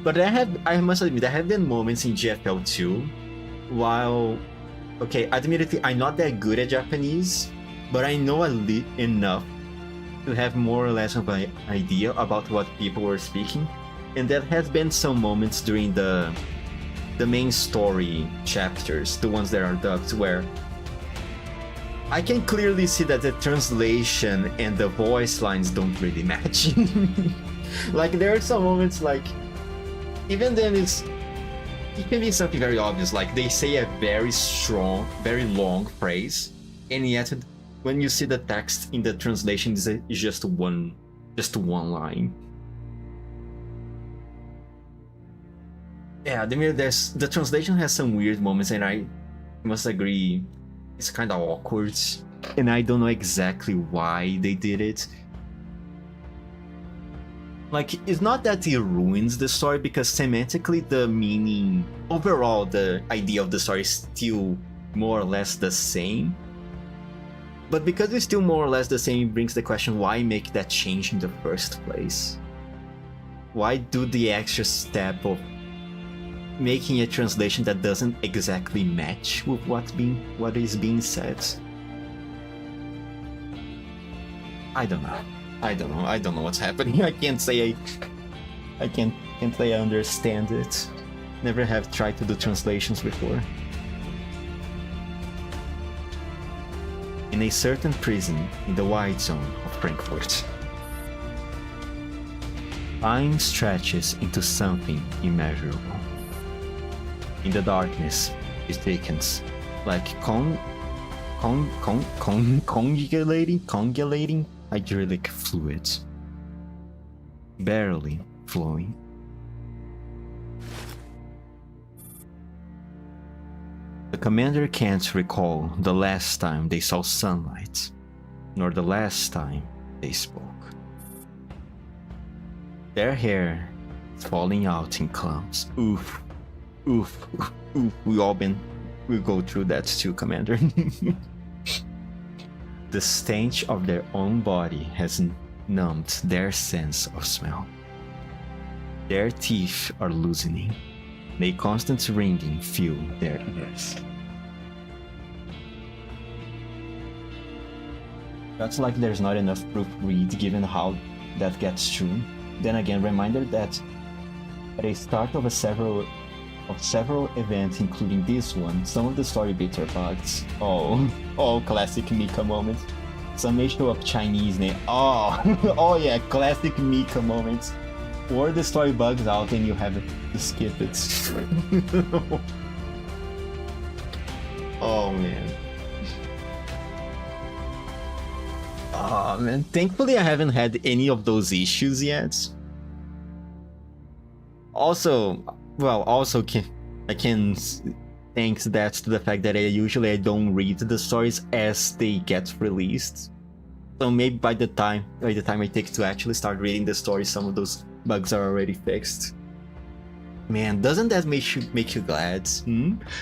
S1: But I must admit, there have been moments in GFL2 while, okay, admittedly, I'm not that good at Japanese, but I know enough to have more or less of an idea about what people were speaking. And there has been some moments during the main story chapters, the ones that are dubbed, where I can clearly see that the translation and the voice lines don't really match. Like, there are some moments, like, even then it can be something very obvious, like they say a very strong, very long phrase, and yet when you see the text in the translation, it's just one line. Yeah, the translation has some weird moments, and I must agree, it's kind of awkward, and I don't know exactly why they did it. Like, it's not that it ruins the story, because semantically the meaning, overall the idea of the story is still more or less the same. But because it's still more or less the same, it brings the question, why make that change in the first place? Why do the extra step of making a translation that doesn't exactly match with what is being said? I don't know what's happening. I can't say I understand it. Never have tried to do translations before. In a certain prison in the wide zone of Frankfurt, Time stretches into something immeasurable. In the darkness, it thickens, like congelating hydraulic fluids, barely flowing. The commander can't recall the last time they saw sunlight, nor the last time they spoke. Their hair is falling out in clumps. Oof, oof, oof. We'll go through that too, Commander. The stench of their own body has numbed their sense of smell. Their teeth are loosening. A constant ringing fill their ears. That's like there's not enough proofread given how that gets true. Then again, reminder that at the start of several events, including this one, some of the story bits are bugs. Oh, classic Mika moments. Summation of Chinese name. Oh yeah, classic Mika moments. Or the story bugs out and you have to skip it. Oh man. Oh man, thankfully I haven't had any of those issues yet. Also, I can thanks that to the fact that I don't read the stories as they get released. So maybe by the time I take to actually start reading the story, some of those bugs are already fixed. Man, doesn't that make you glad?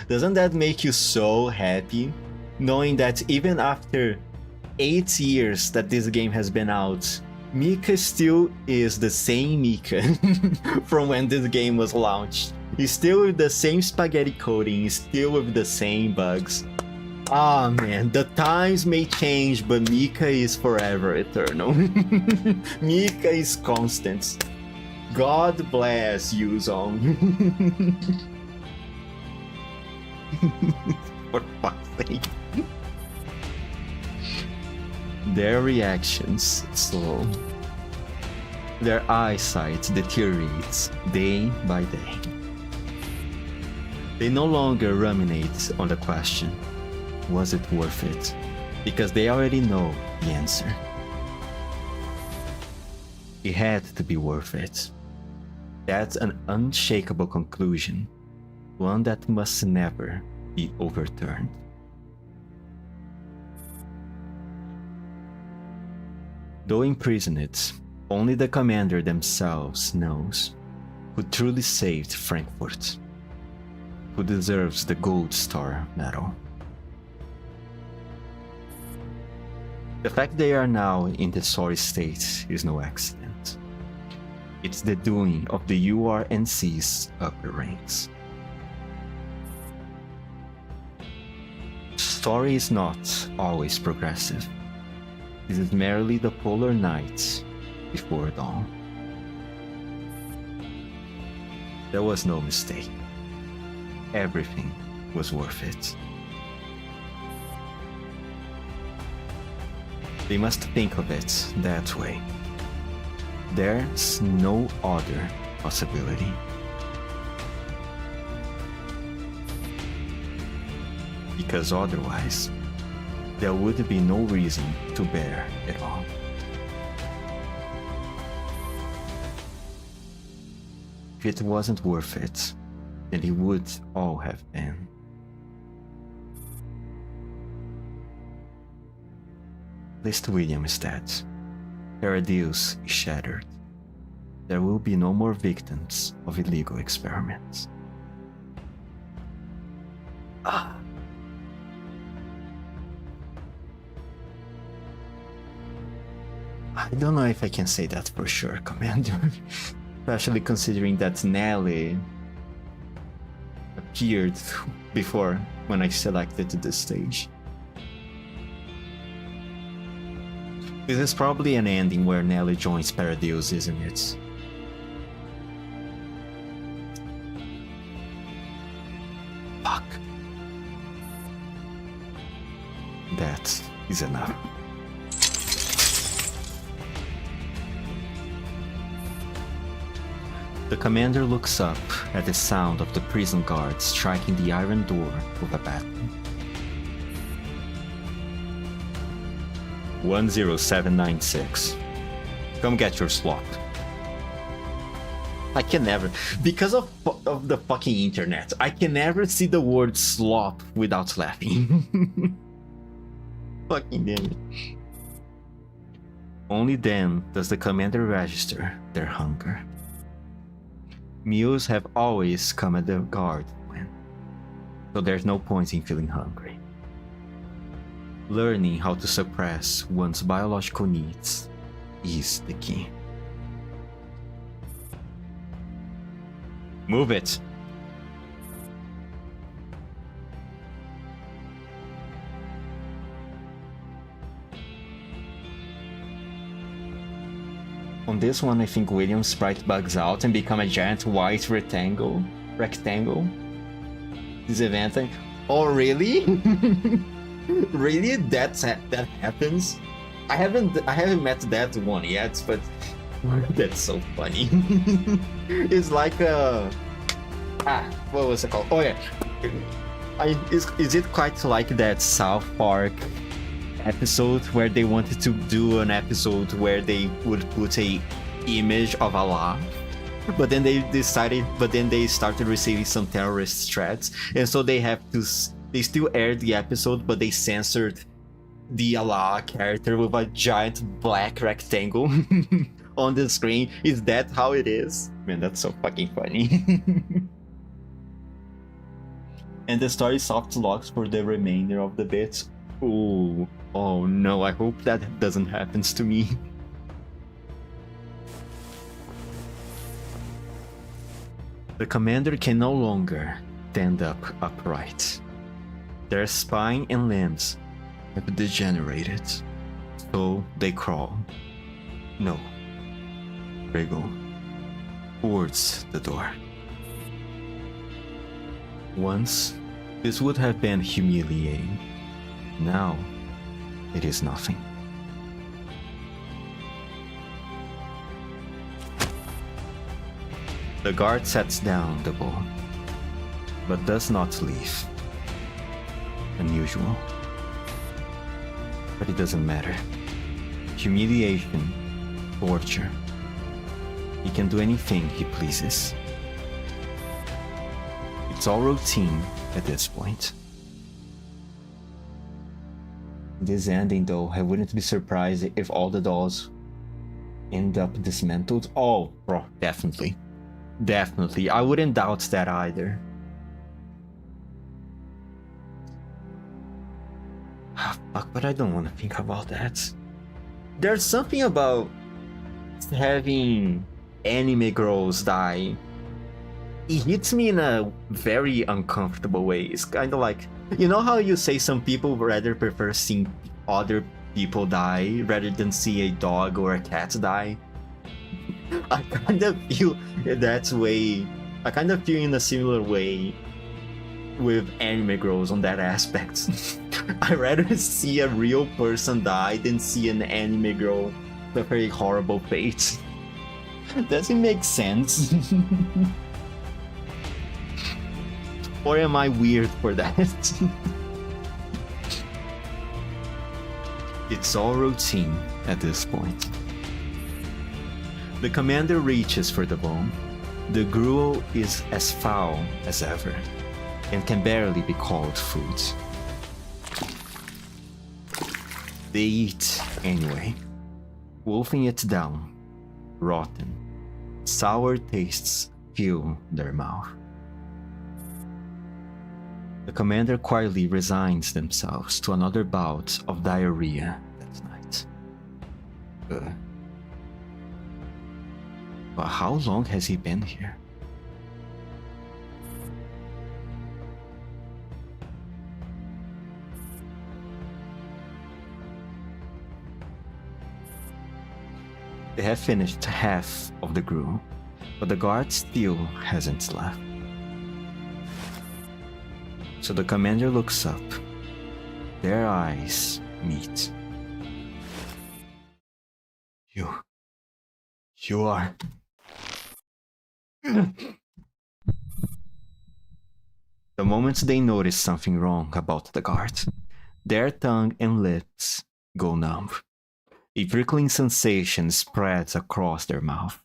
S1: Doesn't that make you so happy? Knowing that even after 8 years that this game has been out, Mika still is the same Mika from when this game was launched. He's still with the same spaghetti coding, still with the same bugs. Ah man, the times may change, but Mika is forever eternal. Mika is constant. God bless you, Zong. For fuck's sake. Their reactions slow. Their eyesight deteriorates day by day. They no longer ruminate on the question, was it worth it? Because they already know the answer. It had to be worth it. That's an unshakable conclusion, one that must never be overturned. Though imprisoned, only the commander themselves knows who truly saved Frankfurt, who deserves the Gold Star medal. The fact they are now in the sorry state is no accident. It's the doing of the URNC's upper ranks. Story is not always progressive. This is merely the polar night before dawn. There was no mistake. Everything was worth it. They must think of it that way. There's no other possibility. Because otherwise, there would be no reason to bear it all. If it wasn't worth it, then it would all have been. List William is dead. Paradise is shattered. There will be no more victims of illegal experiments. I don't know if I can say that for sure, Commander. Especially considering that Nelly appeared before when I selected this stage. This is probably an ending where Nelly joins Paradise, isn't it? Fuck. That is enough. The commander looks up at the sound of the prison guards striking the iron door with a baton. 10796. Come get your slot. I can never, because of the fucking internet, I can never see the word slop without laughing. Fucking damn it. Only then does the commander register their hunger. Meals have always come at the guard when, so there's no point in feeling hungry. Learning how to suppress one's biological needs is the key. Move it! On this one, I think William's sprite bugs out and become a giant white rectangle. This event, oh really? Really? that happens? I haven't met that one yet, but that's so funny. It's like what was it called? Oh yeah, is it quite like that South Park episode where they wanted to do an episode where they would put a image of Allah, but then they started receiving some terrorist threats, and so they still aired the episode, but they censored the Allah character with a giant black rectangle on the screen. Is that how it is? Man, that's so fucking funny. And the story soft locks for the remainder of the bits. Ooh. Oh no, I hope that doesn't happen to me. The commander can no longer stand up upright. Their spine and limbs have degenerated, so they crawl. No. Wriggle. Towards the door. Once, this would have been humiliating. Now, it is nothing. The guard sets down the bow, but does not leave. Unusual. But it doesn't matter. Humiliation, torture. He can do anything he pleases. It's all routine at this point. This ending though, I wouldn't be surprised if all the dolls end up dismantled. Oh, bro, definitely. Definitely. I wouldn't doubt that either. Fuck, but I don't want to think about that. There's something about having anime girls die. It hits me in a very uncomfortable way. It's kind of like, you know how you say some people rather prefer seeing other people die rather than see a dog or a cat die? I kind of feel that way. I kind of feel in a similar way with anime girls on that aspect. I'd rather see a real person die than see an anime girl with a horrible fate. Does it make sense? Or am I weird for that? It's all routine at this point. The commander reaches for the bone. The gruel is as foul as ever, and can barely be called food. They eat anyway, wolfing it down, rotten. Sour tastes fill their mouth. The commander quietly resigns themselves to another bout of diarrhea that night. But how long has he been here? They have finished half of the gruel, but the guard still hasn't left. So the commander looks up. Their eyes meet. You are... The moment they notice something wrong about the guard, their tongue and lips go numb. A prickling sensation spreads across their mouth.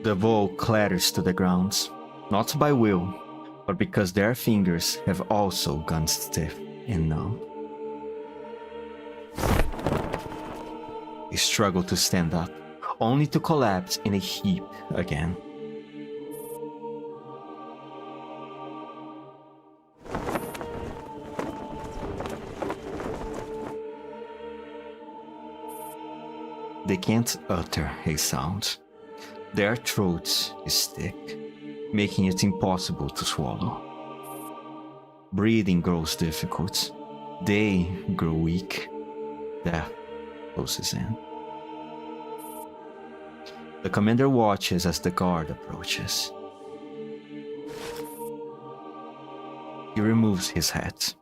S1: The bowl clatters to the ground, not by will, but because their fingers have also gone stiff and numb. They struggle to stand up, only to collapse in a heap again. They can't utter a sound. Their throats is thick, making it impossible to swallow. Breathing grows difficult. They grow weak. Death closes in. The commander watches as the guard approaches. He removes his hat,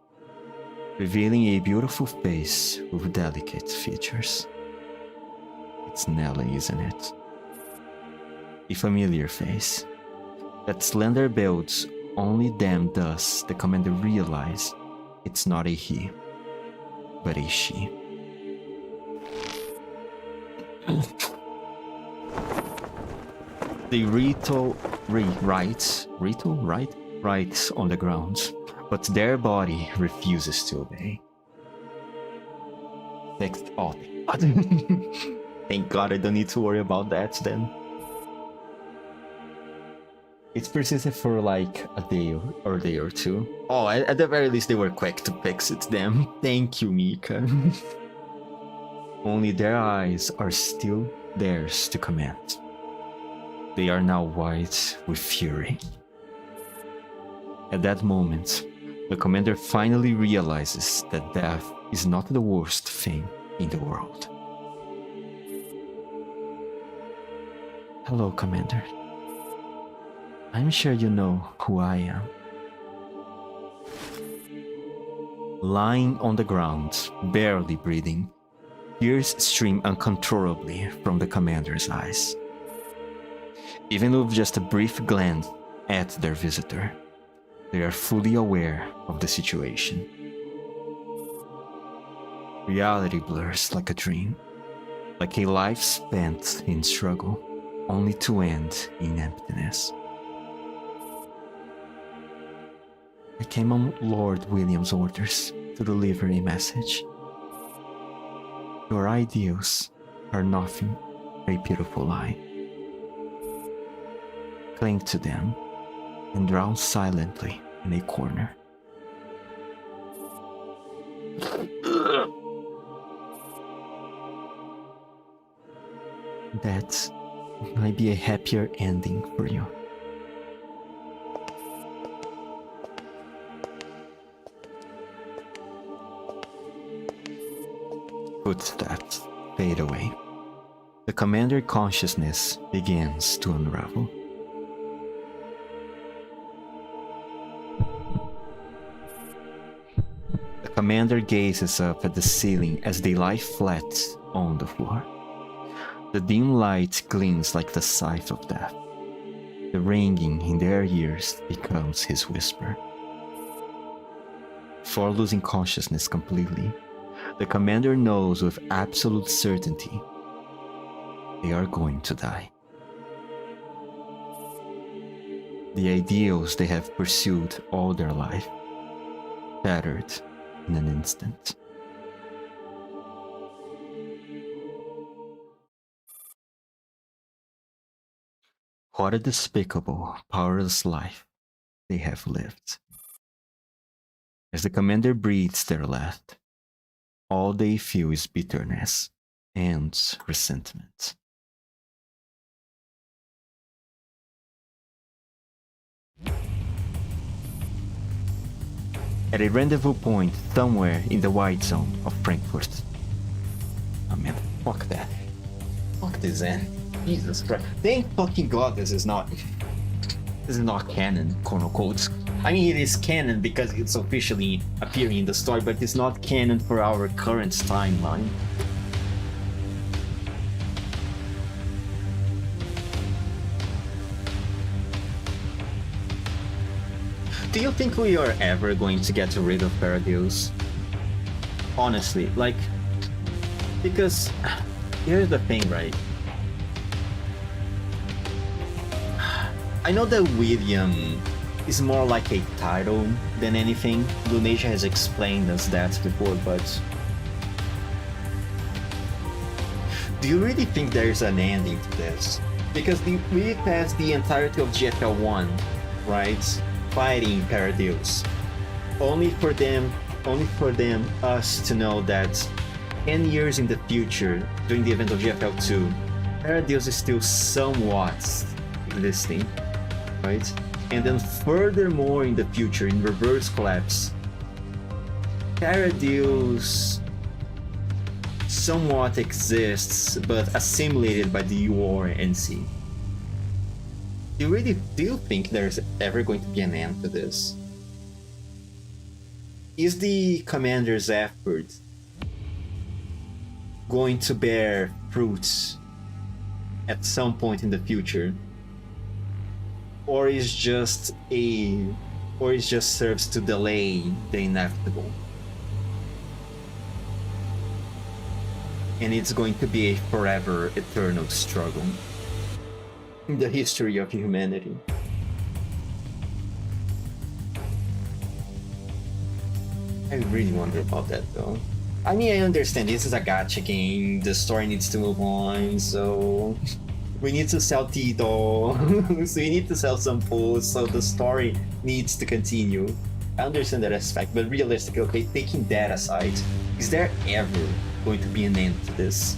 S1: revealing a beautiful face with delicate features. It's Nelly, isn't it? A familiar face. That slender build only then does the commander realize it's not a he, but a she. They writes on the ground, but their body refuses to obey. Thank God I don't need to worry about that then. It's persisted for like a day or two. Oh, at the very least they were quick to fix it then. Thank you, Mika. Only their eyes are still theirs to command. They are now white with fury. At that moment, the commander finally realizes that death is not the worst thing in the world. Hello, Commander. I'm sure you know who I am. Lying on the ground, barely breathing, tears stream uncontrollably from the commander's eyes. Even with just a brief glance at their visitor, they are fully aware of the situation. Reality blurs like a dream, like a life spent in struggle, only to end in emptiness. I came on Lord William's orders to deliver a message. Your ideals are nothing but a beautiful lie. Cling to them and drown silently in a corner. That might be a happier ending for you. Footsteps fade away. The commander consciousness begins to unravel. The commander gazes up at the ceiling as they lie flat on the floor. The dim light gleams like the scythe of death. The ringing in their ears becomes his whisper. Before losing consciousness completely, the commander knows with absolute certainty they are going to die. The ideals they have pursued all their life, shattered in an instant. What a despicable, powerless life they have lived. As the commander breathes their last, all they feel is bitterness and resentment. At a rendezvous point somewhere in the white zone of Frankfurt. Oh man, fuck that. Fuck this end. Jesus Christ. Thank fucking God this is not canon, quote unquote. I mean, it is canon because it's officially appearing in the story, but it's not canon for our current timeline. Do you think we are ever going to get rid of Paradise? Honestly, like, because here's the thing, right? I know that William is more like a title than anything. Lunasia has explained us that before, but do you really think there's an ending to this? Because we passed the entirety of GFL 1, right? Fighting Paradise. Only for them, us to know that 10 years in the future, during the event of GFL 2, Paradise is still somewhat existing, right? And then furthermore in the future, in Reverse Collapse, Paradise somewhat exists, but assimilated by the UR NC. Do you think there's ever going to be an end to this? Is the commander's effort going to bear fruits at some point in the future? Or is just serves to delay the inevitable? And it's going to be a forever, eternal struggle in the history of humanity. I really wonder about that though. I mean, I understand this is a gacha game, the story needs to move on, so we need to sell Tito, so we need to sell some posts, so the story needs to continue. I understand that aspect, but realistically, okay, taking that aside, is there ever going to be an end to this?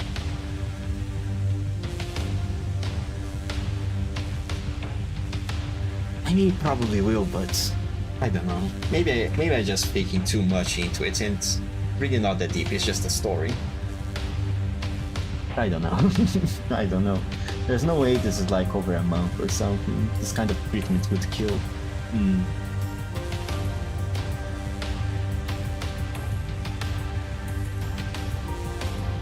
S1: I mean, it probably will, but I don't know. Maybe I'm just thinking too much into it, and it's really not that deep. It's just a story. I don't know. I don't know. There's no way this is like over a month or something. This kind of treatment would kill.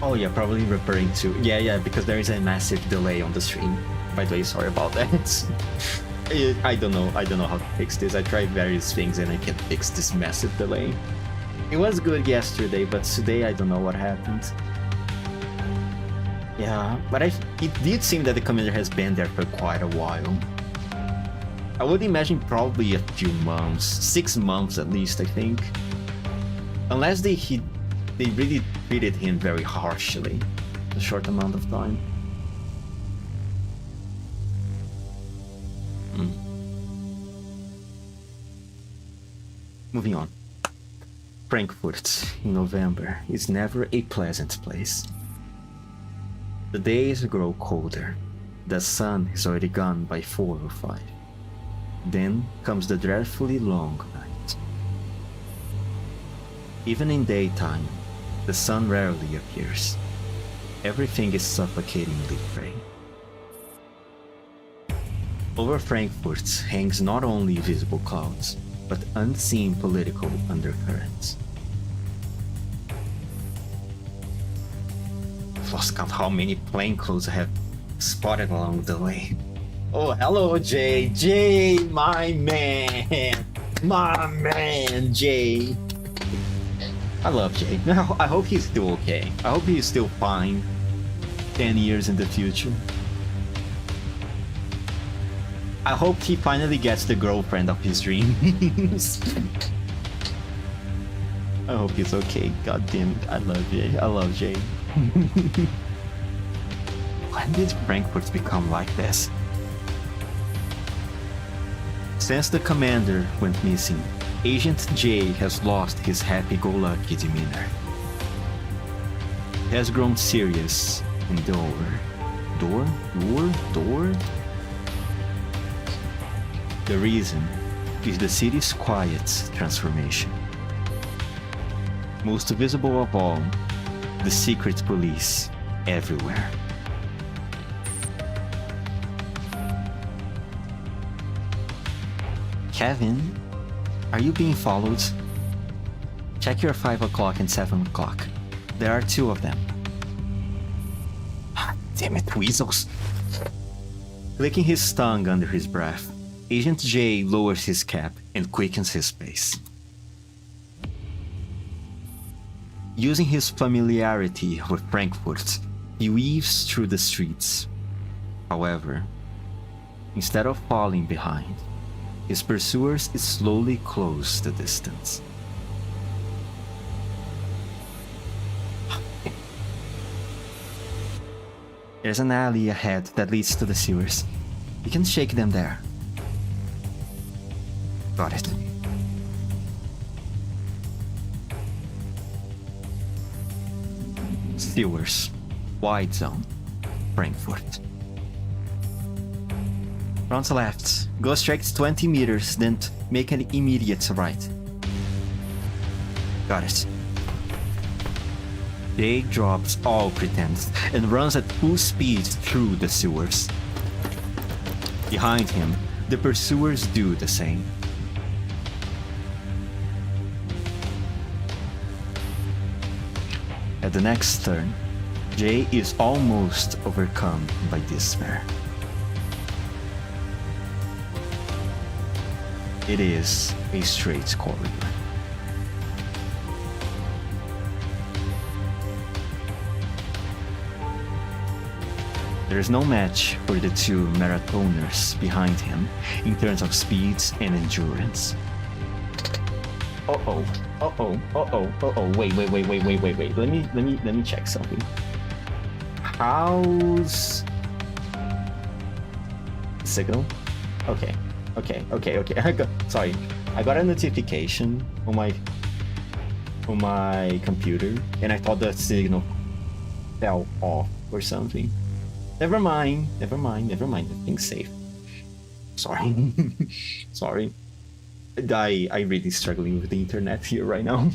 S1: Oh yeah, probably referring to... Yeah, because there is a massive delay on the stream. By the way, sorry about that. I don't know how to fix this. I tried various things and I can't fix this massive delay. It was good yesterday, but today I don't know what happened. Yeah, but it did seem that the commander has been there for quite a while. I would imagine probably a few months, 6 months at least, I think. Unless they really treated him very harshly, a short amount of time. Moving on. Frankfurt in November is never a pleasant place. The days grow colder. The sun is already gone by 4 or 5. Then comes the dreadfully long night. Even in daytime, the sun rarely appears. Everything is suffocatingly gray. Over Frankfurt hangs not only visible clouds, but unseen political undercurrents. I've lost count how many plainclothes I have spotted along the way. Oh, hello, Jay. Jay, my man. My man, Jay. I love Jay. I hope he's still okay. I hope he's still fine 10 years in the future. I hope he finally gets the girlfriend of his dreams. I hope he's okay. God damn it. I love Jay. I love Jay. When did Frankfurt become like this? Since the commander went missing, Agent J has lost his happy-go-lucky demeanor. He has grown serious and door? The reason is the city's quiet transformation. Most visible of all, the secret police everywhere. Kevin, are you being followed? Check your 5 o'clock and 7 o'clock. There are 2 of them. Damn it, weasels. Clicking his tongue under his breath, Agent J lowers his cap and quickens his pace. Using his familiarity with Frankfurt, he weaves through the streets. However, instead of falling behind, his pursuers slowly close the distance. There's an alley ahead that leads to the sewers. You can shake them there. Got it. Sewers. Wide zone. Frankfurt. Front left. Go straight 20 meters, then make an immediate right. Got it. Jake drops all pretense and runs at full speed through the sewers. Behind him, the pursuers do the same. At the next turn, Jay is almost overcome by despair. It is a straight corridor. There is no match for the two marathoners behind him in terms of speed and endurance. Wait. Let me check something. How's signal? Okay. Sorry, I got a notification on my computer, and I thought the signal fell off or something. Never mind. Everything's safe. Sorry. Sorry. I really struggling with the internet here right now.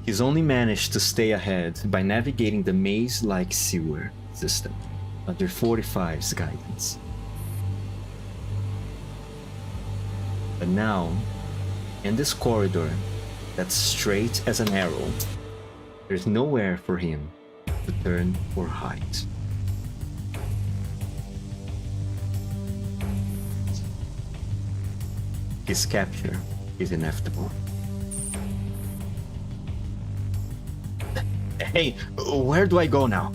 S1: He's only managed to stay ahead by navigating the maze-like sewer system under 45's guidance. But now, in this corridor that's straight as an arrow, there's nowhere for him to turn or hide. His capture is inevitable. Hey, where do I go now?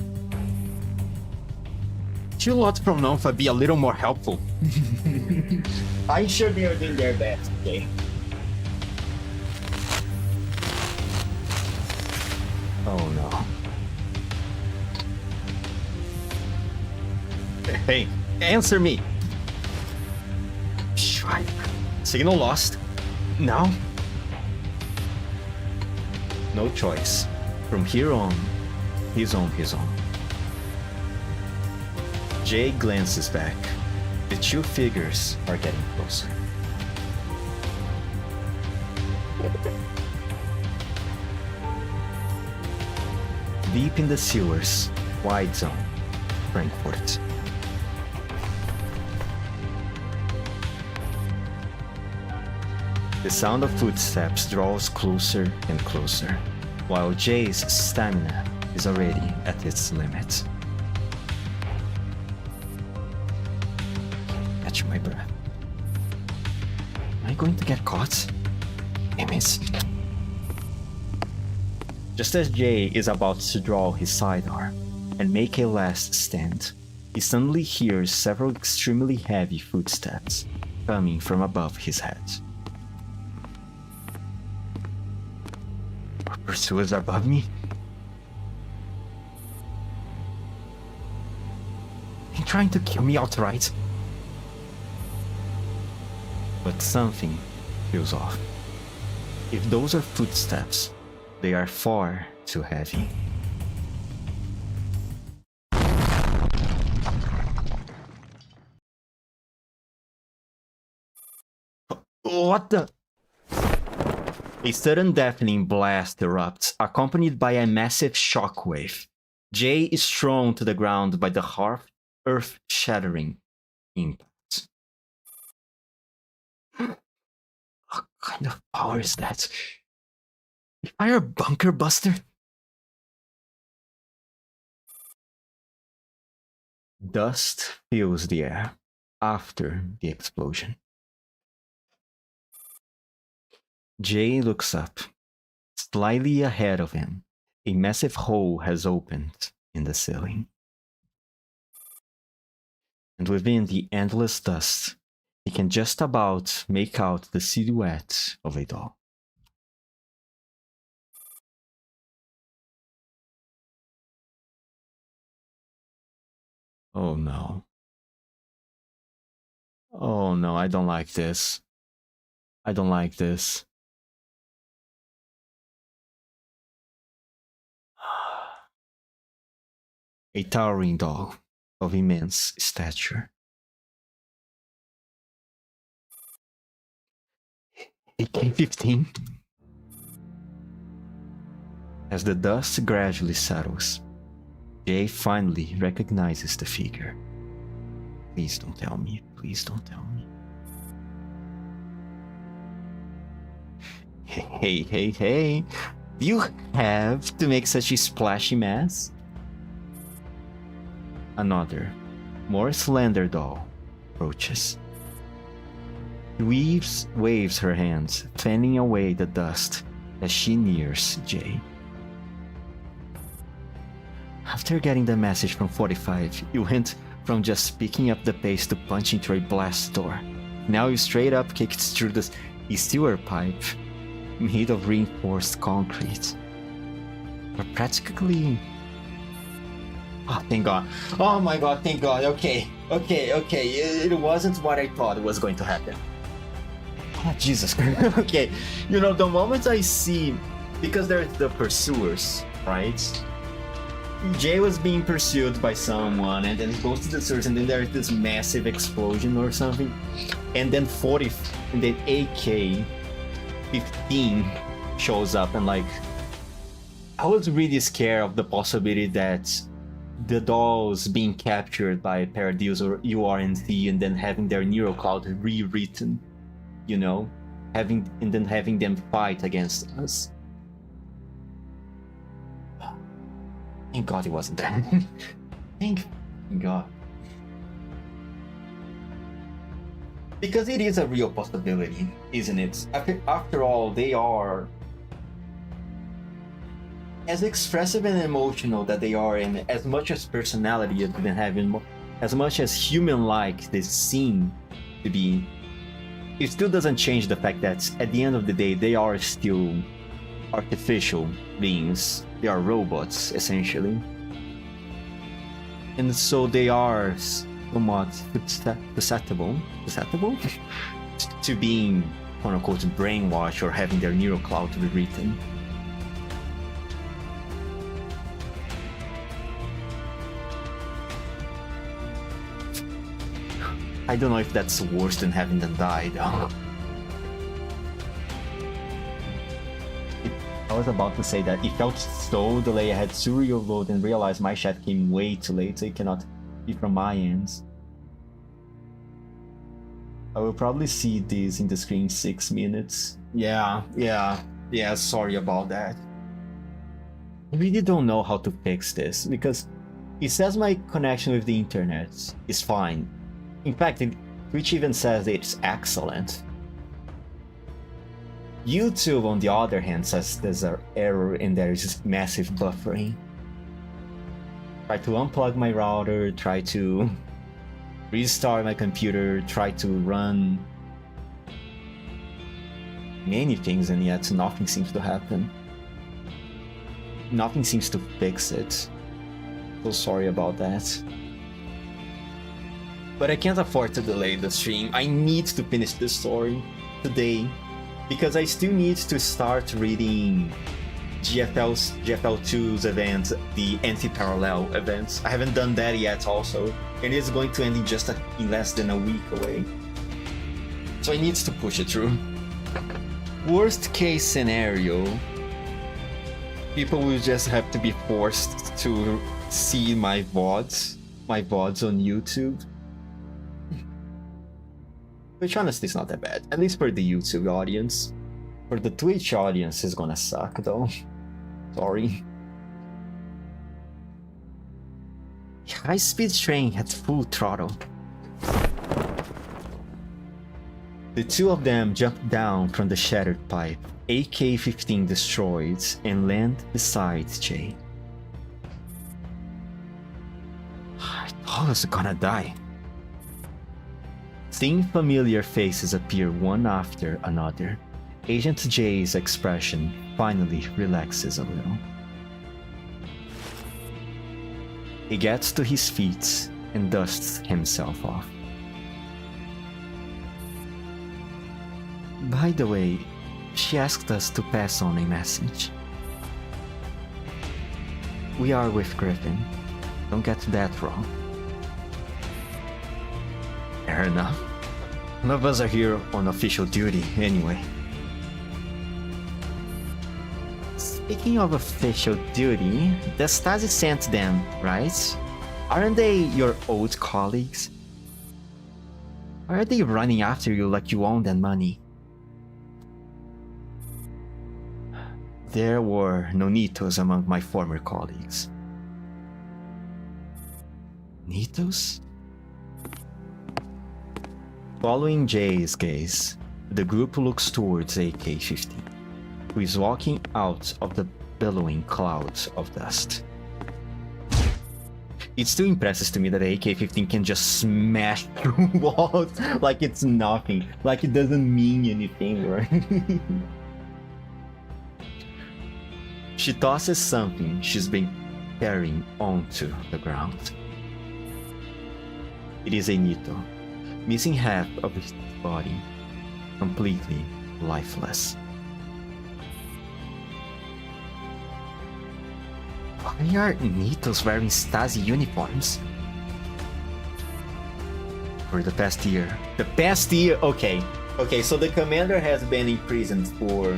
S1: You lot from Nonfa be a little more helpful. I'm sure they are doing their best, okay? Oh no. Hey, answer me! Shite. Signal lost? Now? No choice. From here on, he's on his own. Jay glances back. The two figures are getting closer. Deep in the sewers, wide zone, Frankfurt. The sound of footsteps draws closer and closer, while Jay's stamina is already at its limit. Catch my breath. Am I going to get caught? Damn it. Just as Jay is about to draw his sidearm and make a last stand, he suddenly hears several extremely heavy footsteps coming from above his head. Pursuers are above me? They're trying to kill me outright. But something feels off. If those are footsteps, they are far too heavy. What the? A sudden deafening blast erupts, accompanied by a massive shockwave. Jay is thrown to the ground by the earth-shattering impact. What kind of power is that? A fire bunker buster? Dust fills the air after the explosion. Jay looks up. Slightly ahead of him, a massive hole has opened in the ceiling. And within the endless dust, he can just about make out the silhouette of a doll. Oh no. Oh no, I don't like this. I don't like this. A towering doll of immense stature. AK-15. As the dust gradually settles, Jay finally recognizes the figure. Please don't tell me. Please don't tell me. Hey. Do you have to make such a splashy mess? Another, more slender doll approaches. She waves her hands, fanning away the dust as she nears Jay. After getting the message from 45, you went from just picking up the pace to punching through a blast door. Now you straight up kicked through the sewer pipe made of reinforced concrete. You're practically... Oh, thank God. Oh my God, thank God. Okay. It wasn't what I thought was going to happen. Oh, Jesus Christ. Okay. You know, the moment I see... Because there's the pursuers, right? Jay was being pursued by someone, and then he goes to the sewers, and then there's this massive explosion or something. And then AK-15 shows up, and like... I was really scared of the possibility that the dolls being captured by Paradise or URNC and then having their neural cloud rewritten, you know, having them fight against us. Thank God it wasn't that. Thank God. Because it is a real possibility, isn't it? After all, they are as expressive and emotional that they are, and as much as personality as they have, as much as human-like they seem to be, it still doesn't change the fact that at the end of the day they are still artificial beings. They are robots, essentially. And so they are somewhat susceptible to being, quote-unquote, brainwashed or having their neural cloud rewritten. I don't know if that's worse than having them die, though. I was about to say that it felt so delayed. I had to reload and realized my chat came way too late, so it cannot be from my ends. I will probably see this in the screen 6 minutes. Yeah, sorry about that. I really don't know how to fix this, because it says my connection with the internet is fine. In fact, Twitch even says it's excellent. YouTube, on the other hand, says there's an error and there's massive buffering. Try to unplug my router, try to restart my computer, try to run many things, and yet nothing seems to happen. Nothing seems to fix it. So sorry about that. But I can't afford to delay the stream. I need to finish this story today, because I still need to start reading GFL2's event, the anti-parallel events. I haven't done that yet also, and it's going to end in less than a week away. So I need to push it through. Worst case scenario, people will just have to be forced to see my VODs on YouTube. Which honestly is not that bad, at least for the YouTube audience. For the Twitch audience, it's gonna suck though. Sorry. High-speed train at full throttle. The two of them jump down from the shattered pipe, AK-15 destroyed, and land beside Jay. I thought I was gonna die. Seeing familiar faces appear one after another, Agent Jay's expression finally relaxes a little. He gets to his feet and dusts himself off. By the way, she asked us to pass on a message. We are with Griffin. Don't get that wrong. Fair enough. None of us are here on official duty anyway. Speaking of official duty, the Stasi sent them, right? Aren't they your old colleagues? Why are they running after you like you own that money? There were no Nitos among my former colleagues. Nitos? Following Jay's gaze, the group looks towards AK-15, who is walking out of the billowing clouds of dust. It still impresses to me that the AK-15 can just smash through walls like it's nothing, like it doesn't mean anything, right? She tosses something she's been carrying onto the ground. It is a Nito, missing half of his body, completely lifeless. Why are Nitos wearing Stasi uniforms? For the past year. The past year? Okay, so the commander has been imprisoned for...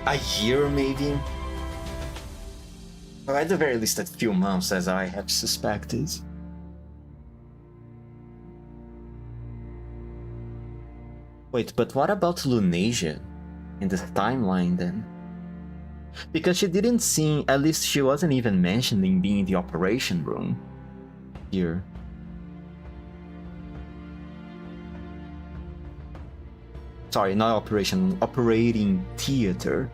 S1: a year, maybe? Or at the very least a few months, as I have suspected. Wait, but what about Lunasia in this timeline then? Because she didn't seem, at least she wasn't even mentioning being in the operation room here. Sorry, not operation, operating theater.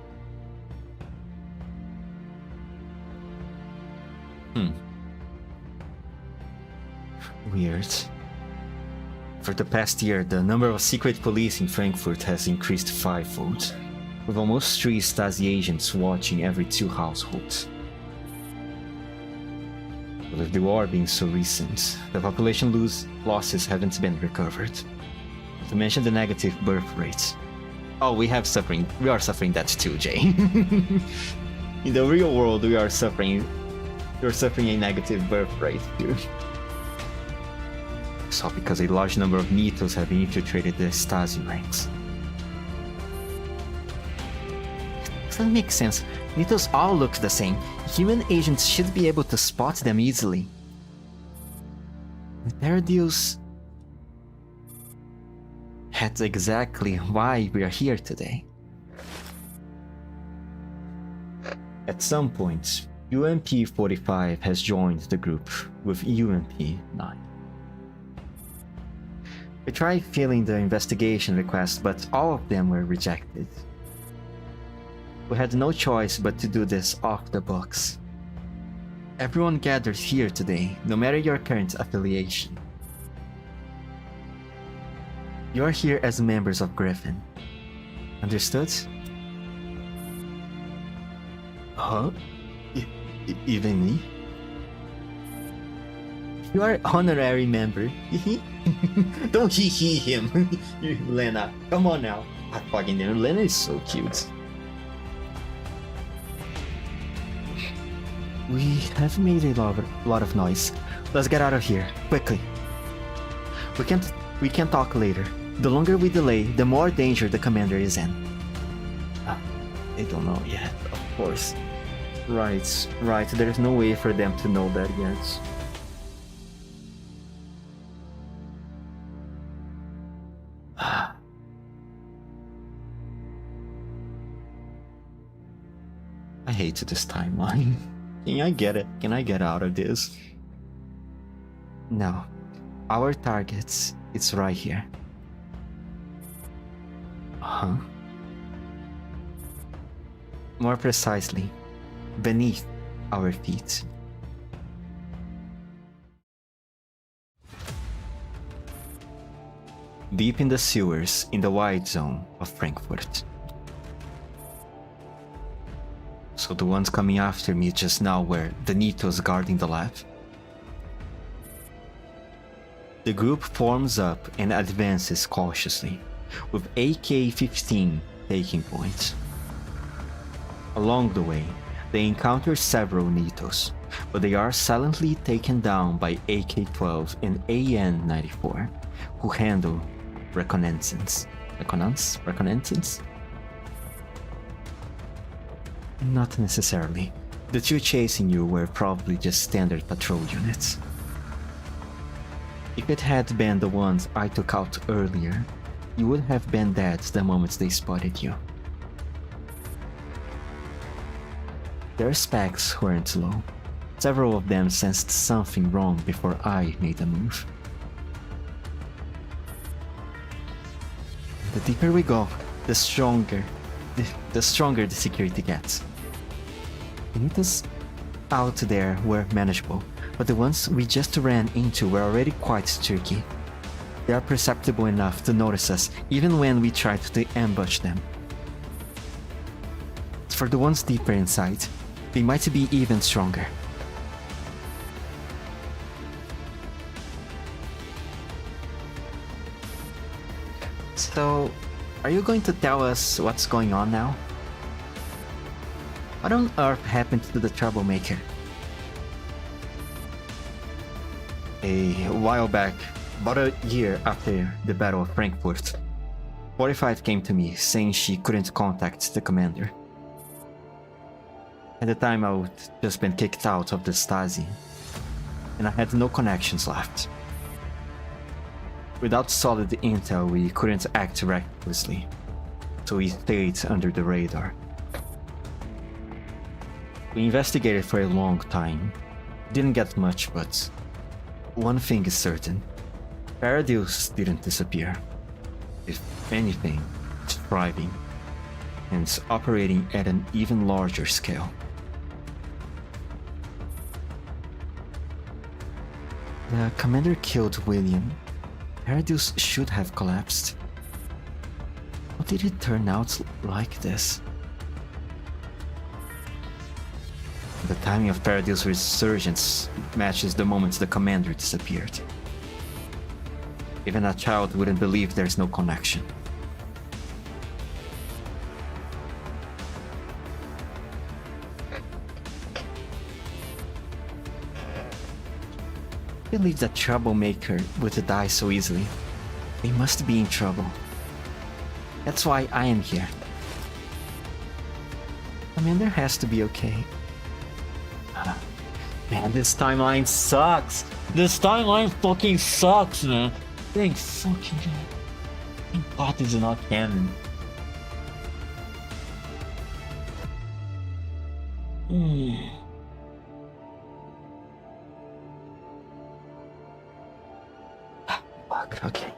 S1: Weird. For the past year, the number of secret police in Frankfurt has increased fivefold, with almost 3 Stasi agents watching every 2 households. But with the war being so recent, the population losses haven't been recovered. Not to mention the negative birth rates. Oh, we are suffering that too, Jay. In the real world, we're suffering a negative birth rate too. So because a large number of Nitos have infiltrated the Stasi ranks. Doesn't make sense. Nitos all look the same. Human agents should be able to spot them easily. Perdius... That's exactly why we are here today. At some point, UMP-45 has joined the group with UMP-9. We tried filling the investigation request, but all of them were rejected. We had no choice but to do this off the books. Everyone gathered here today, no matter your current affiliation. You are here as members of Griffin. Understood? Huh? Even me? You are honorary member. Don't hee him. Lena, come on now. I fucking know. Lena is so cute. We have made a lot of noise. Let's get out of here, quickly. We can talk later. The longer we delay, the more danger the commander is in. They don't know yet, of course. Right, there's no way for them to know that yet. hate this timeline. Can I get it? Can I get out of this? No. Our target is right here. Huh? More precisely, beneath our feet. Deep in the sewers in the wide zone of Frankfurt. So the ones coming after me just now were the Nitos guarding the lab. The group forms up and advances cautiously, with AK-15 taking point. Along the way, they encounter several Nitos, but they are silently taken down by AK-12 and AN-94, who handle reconnaissance. Reconnaissance? Not necessarily. The two chasing you were probably just standard patrol units. If it had been the ones I took out earlier, you would have been dead the moment they spotted you. Their specs weren't low. Several of them sensed something wrong before I made a move. The deeper we go, the stronger the security gets. The Nitos out there were manageable, but the ones we just ran into were already quite tricky. They are perceptible enough to notice us even when we tried to ambush them. For the ones deeper inside, they might be even stronger. So, are you going to tell us what's going on now? What on earth happened to the troublemaker? A while back, about a year after the Battle of Frankfurt, 45 came to me saying she couldn't contact the commander. At the time I would just been kicked out of the Stasi, and I had no connections left. Without solid intel, we couldn't act recklessly, so we stayed under the radar. We investigated for a long time, didn't get much, but one thing is certain. Paradise didn't disappear. If anything, it's thriving, and it's operating at an even larger scale. The commander killed William. Paradise should have collapsed. How did it turn out like this? The timing of Paradise's resurgence matches the moment the commander disappeared. Even a child wouldn't believe there's no connection. I believe that troublemaker would die so easily. They must be in trouble. That's why I am here. Commander has to be okay. Man, this timeline sucks. This timeline fucking sucks, man. Thank fucking God. Thank God this is not canon. Fuck, okay.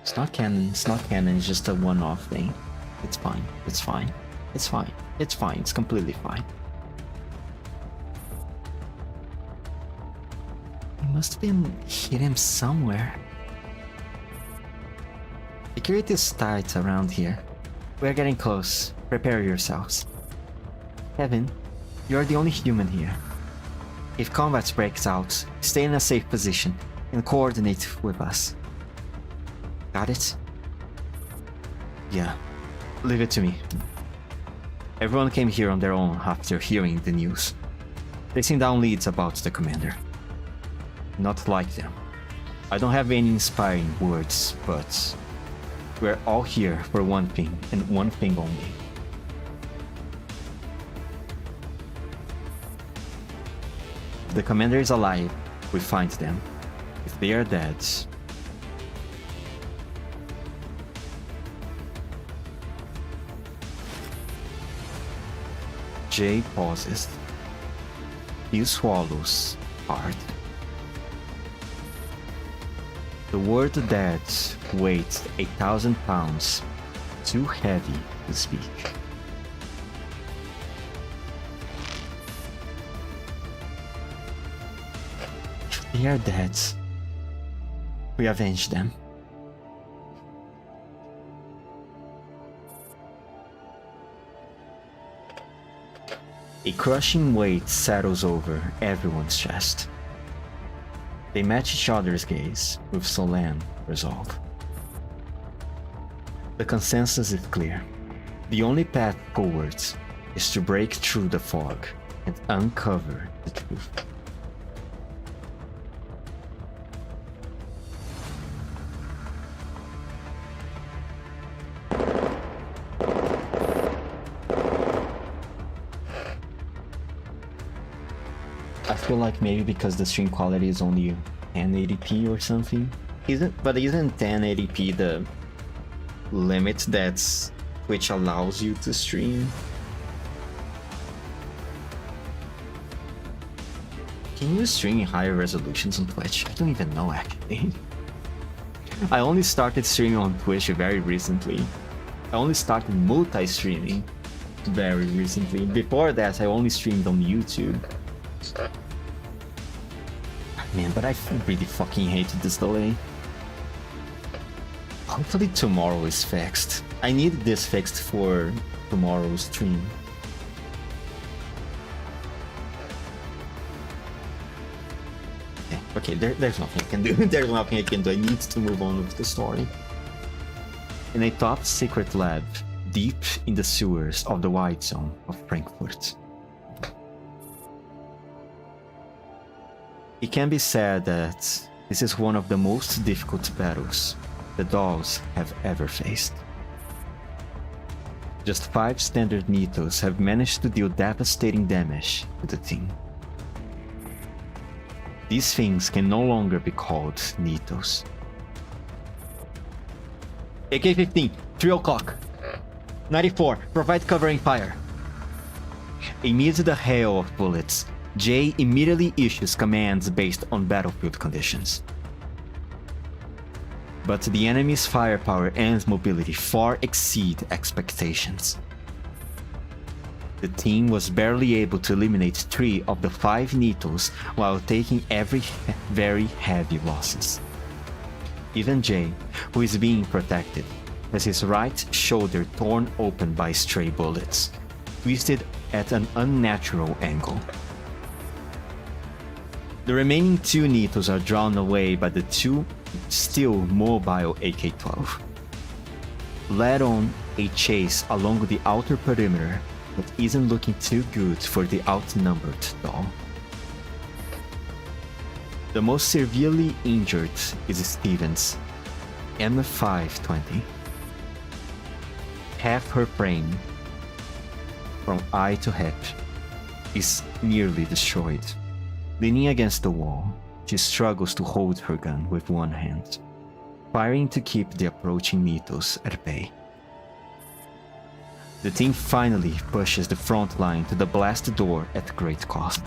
S1: It's not canon, it's just a one-off thing. It's fine, it's fine, it's fine, it's fine, it's completely fine. He must have been hidden somewhere. Security is tight around here. We're getting close. Prepare yourselves. Kevin, you're the only human here. If combat breaks out, stay in a safe position and coordinate with us. Got it? Yeah. Leave it to me. Everyone came here on their own after hearing the news. Tracing down leads about the commander. Not like them. I don't have any inspiring words, but we're all here for one thing, and one thing only. If the commander is alive, we find them. If they are dead... Jay pauses. He swallows hard. The word that weighs 1,000 pounds, too heavy to speak. If they are dead, we avenge them. A crushing weight settles over everyone's chest. They match each other's gaze with solemn resolve. The consensus is clear. The only path forwards is to break through the fog and uncover the truth. I feel like maybe because the stream quality is only 1080p or something. Isn't 1080p the limit that Twitch allows you to stream? Can you stream in higher resolutions on Twitch? I don't even know actually. I only started streaming on Twitch very recently. I only started multi-streaming very recently. Before that, I only streamed on YouTube. Man, but I really fucking hated this delay. Hopefully tomorrow is fixed. I need this fixed for tomorrow's stream. Okay, there's nothing I can do. There's nothing I can do. I need to move on with the story. In a top secret lab, deep in the sewers of the White Zone of Frankfurt, it can be said that this is one of the most difficult battles the dolls have ever faced. Just 5 standard Nitos have managed to deal devastating damage to the team. These things can no longer be called Nitos. AK-15, 3 o'clock. 94, provide covering fire. Amid the hail of bullets, Jay immediately issues commands based on battlefield conditions. But the enemy's firepower and mobility far exceed expectations. The team was barely able to eliminate 3 of the 5 Nitos while taking very heavy losses. Even Jay, who is being protected, has his right shoulder torn open by stray bullets, twisted at an unnatural angle. The remaining 2 Nitos are drawn away by the 2 still mobile AK-12. Led on a chase along the outer perimeter that isn't looking too good for the outnumbered doll. The most severely injured is Stevens, M520. Half her frame, from eye to hip, is nearly destroyed. Leaning against the wall, she struggles to hold her gun with one hand, firing to keep the approaching Nitos at bay. The team finally pushes the front line to the blast door at great cost.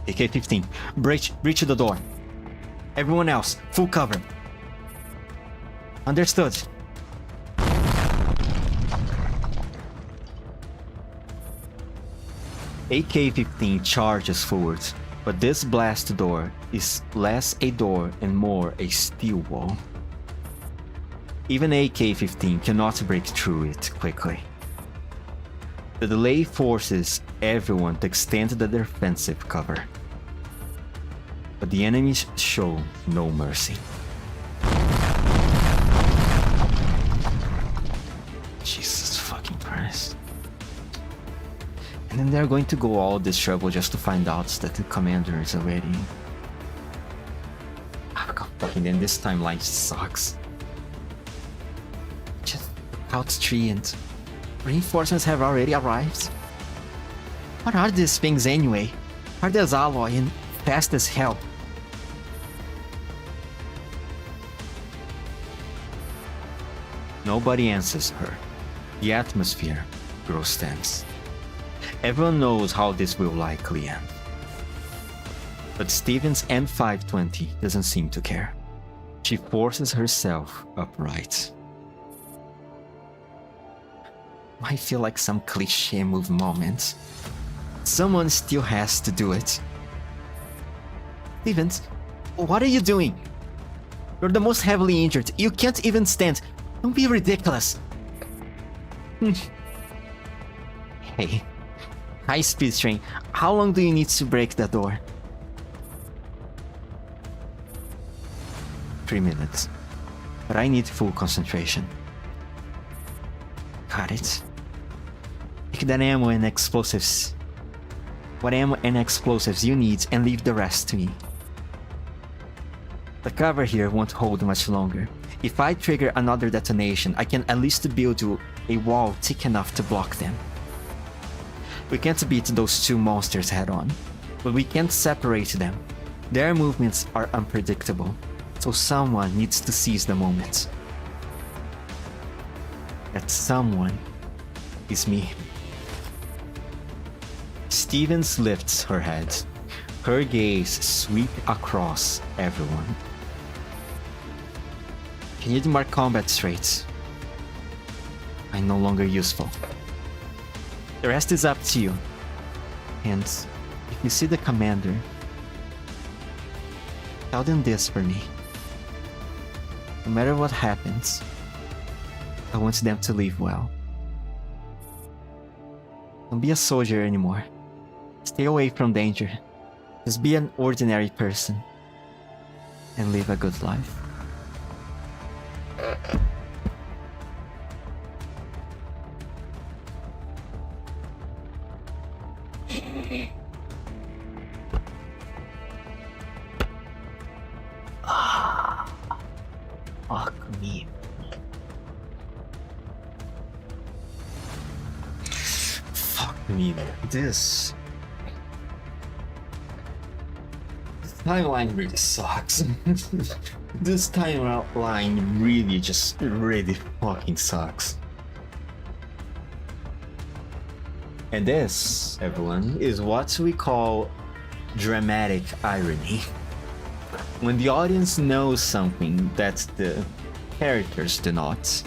S1: AK-15, breach the door. Everyone else, full cover. Understood. AK-15 charges forward, but this blast door is less a door and more a steel wall. Even AK-15 cannot break through it quickly. The delay forces everyone to extend the defensive cover, but the enemies show no mercy. Jesus fucking Christ. And then they're going to go all this trouble just to find out that the commander is already... Oh, God, fucking then this timeline sucks. Just out 3 and reinforcements have already arrived. What are these things anyway? Are they as alloy and fast as hell? Nobody answers her, The atmosphere grows tense. Everyone knows how this will likely end. But Steven's M520 doesn't seem to care. She forces herself upright. I feel like some cliché move moment. Someone still has to do it. Stevens, what are you doing? You're the most heavily injured. You can't even stand. Don't be ridiculous. Hey, high-speed train. How long do you need to break the door? 3 minutes. But I need full concentration. Got it. Take that ammo and explosives. What ammo and explosives you need and leave the rest to me. The cover here won't hold much longer. If I trigger another detonation, I can at least build a wall thick enough to block them. We can't beat those two monsters head on, but we can't separate them. Their movements are unpredictable, so someone needs to seize the moment. That someone is me. Stevens lifts her head. Her gaze sweeps across everyone. Can you mark combat traits? I'm no longer useful. The rest is up to you. And if you see the commander, tell them this for me. No matter what happens, I want them to live well. Don't be a soldier anymore. Stay away from danger. Just be an ordinary person and live a good life. Fuck me. Fuck me. This timeline really sucks. This timeline really fucking sucks. And this, everyone, is what we call dramatic irony. When the audience knows something that the characters do not.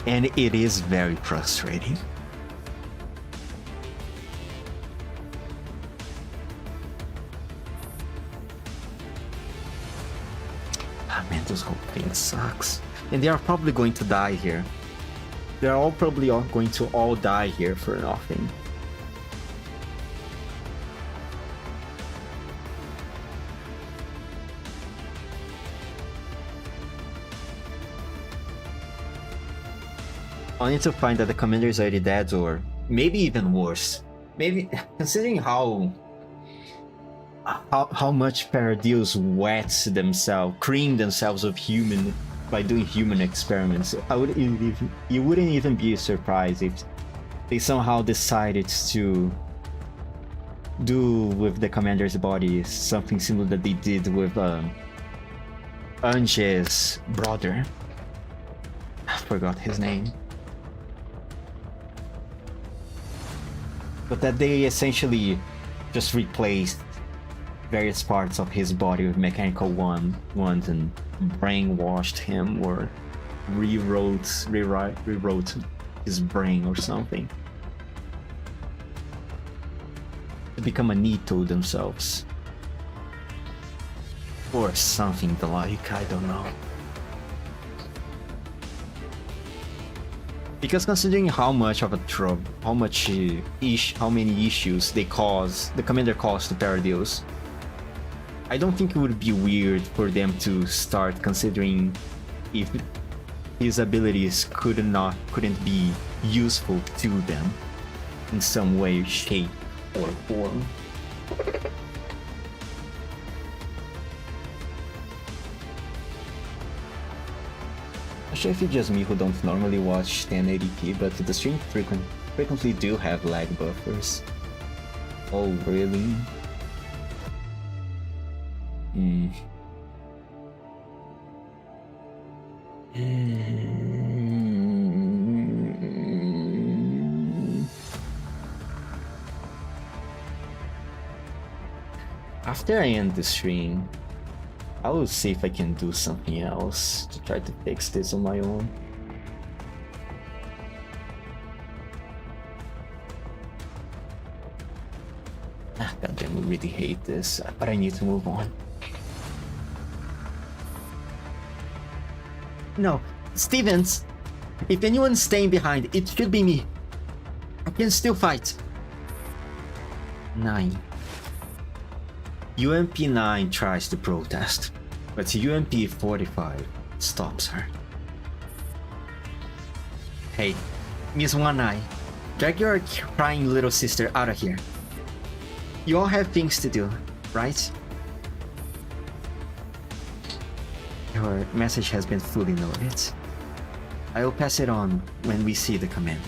S1: And it is very frustrating. Ah man, this whole thing sucks. And they are probably going to die here. They're all probably going to all die here for nothing. Only to find that the commander is already dead, or maybe even worse. Maybe, considering how much Paradis wets themselves, cream themselves of human by doing human experiments, you wouldn't even be surprised if they somehow decided to do with the commander's body something similar that they did with Ange's brother. I forgot his name. But that they essentially just replaced various parts of his body with mechanical ones and brainwashed him, or rewrote his brain or something to become a Nito themselves, or something the like. I don't know. Because considering how much of a trouble, how many issues the commander caused to Paradis, I don't think it would be weird for them to start considering if his abilities couldn't be useful to them in some way, shape, or form. I'm sure if it's just me who don't normally watch 1080p, but the stream frequently do have lag buffers. Oh, really? After I end the stream, I will see if I can do something else to try to fix this on my own. Goddamn, I really hate this, but I need to move on. No, Stevens! If anyone's staying behind, it should be me. I can still fight. 9. UMP 9 tries to protest, but UMP 45 stops her. Hey, Miss One Eye, drag your crying little sister out of here. You all have things to do, right? Your message has been fully noted. I will pass it on when we see the commander.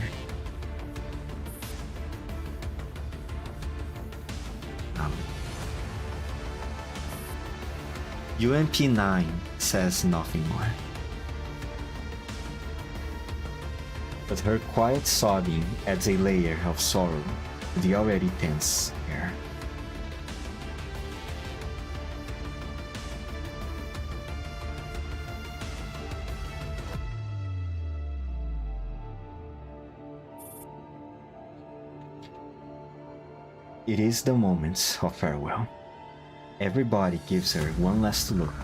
S1: UMP 9 says nothing more. But her quiet sobbing adds a layer of sorrow to the already tense air. It is the moment of farewell. Everybody gives her one last look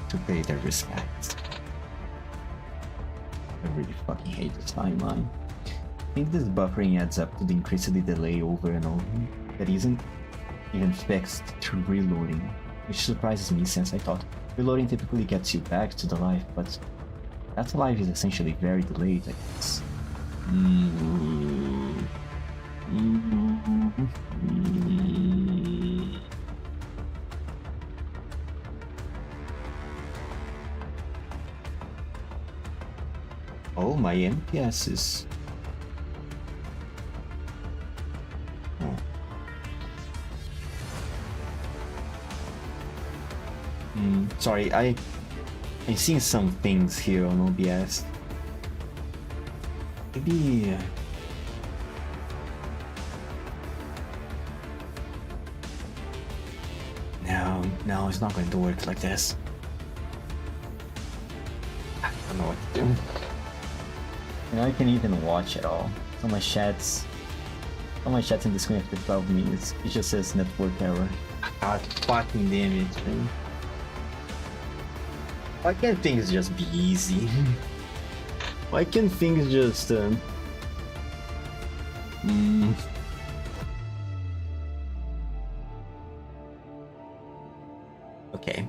S1: to pay their respects. I really fucking hate this timeline. I think this buffering adds up to the increasingly delay over and over that isn't even fixed through reloading, which surprises me since I thought reloading typically gets you back to the life, but that life is essentially very delayed, I guess. Oh, my MPS is... Oh. Sorry, I'm seeing some things here on OBS. Maybe... No, it's not going to work like this. I don't know what to do. And I can't even watch at all. So my chats in the screen after 12 minutes, it just says network error. God fucking damn it, man. Why can't things just be easy? Why can't things just Okay.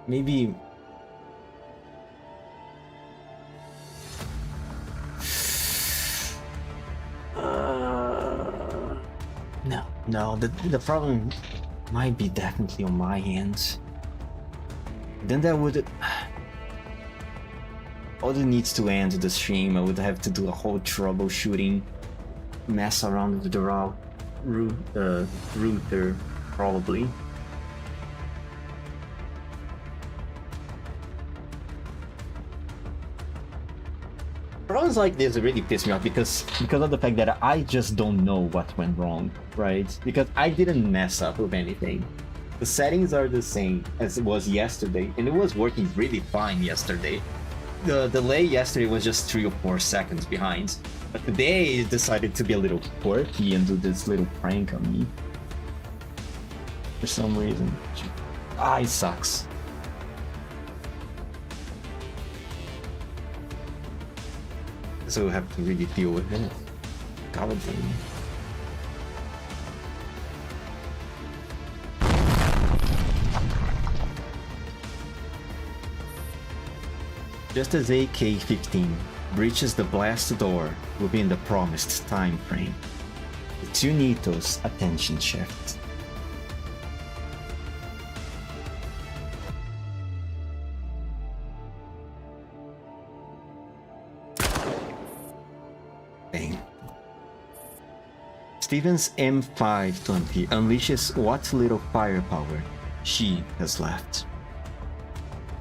S1: Maybe... No, the problem might be definitely on my hands. Then that would... All it needs to end the stream, I would have to do a whole troubleshooting mess around with the router, probably. Problems like this really piss me off because of the fact that I just don't know what went wrong, right? Because I didn't mess up with anything. The settings are the same as it was yesterday, and it was working really fine yesterday. The delay yesterday was just 3 or 4 seconds behind, but today it decided to be a little quirky and do this little prank on me. For some reason. It sucks. So we'll have to really deal with it. God damn. Just as AK-15 breaches the blast door within the promised time frame, the two Nitos' attention shift. Bang. Steven's M520 unleashes what little firepower she has left.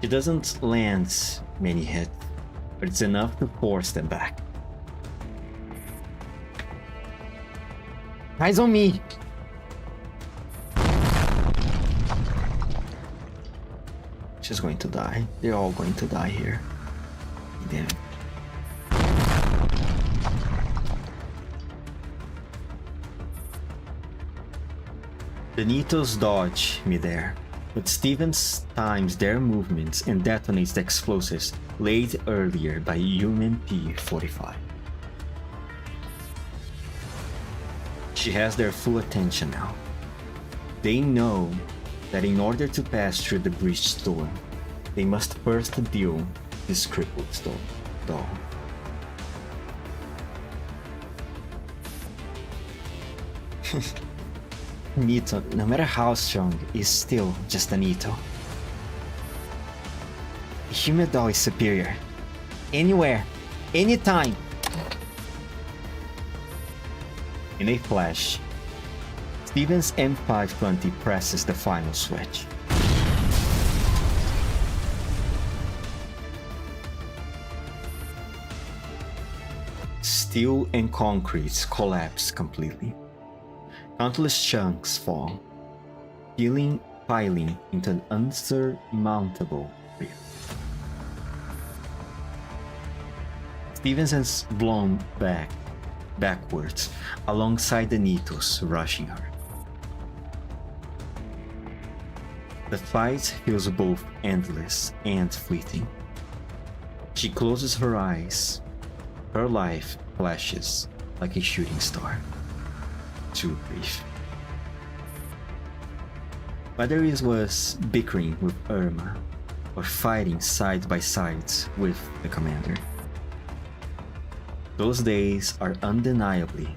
S1: She doesn't land many hits, but it's enough to force them back. Eyes on me! She's going to die. They're all going to die here. Damn. The Nitos dodge midair, but Stevens times their movements and detonates the explosives laid earlier by UMP-45. She has their full attention now. They know that in order to pass through the breached door, they must first deal this crippled doll. Nito, no matter how strong, is still just a Nito. A human doll is superior. Anywhere, anytime. In a flash, Stevens' M520 presses the final switch. Steel and concrete collapse completely. Countless chunks fall, piling into an unsurmountable reef. Stevens is blown backwards, alongside the Nitos rushing her. The fight feels both endless and fleeting. She closes her eyes. Her life flashes like a shooting star. Too brief. Whether it was bickering with Irma or fighting side by side with the commander, those days are undeniably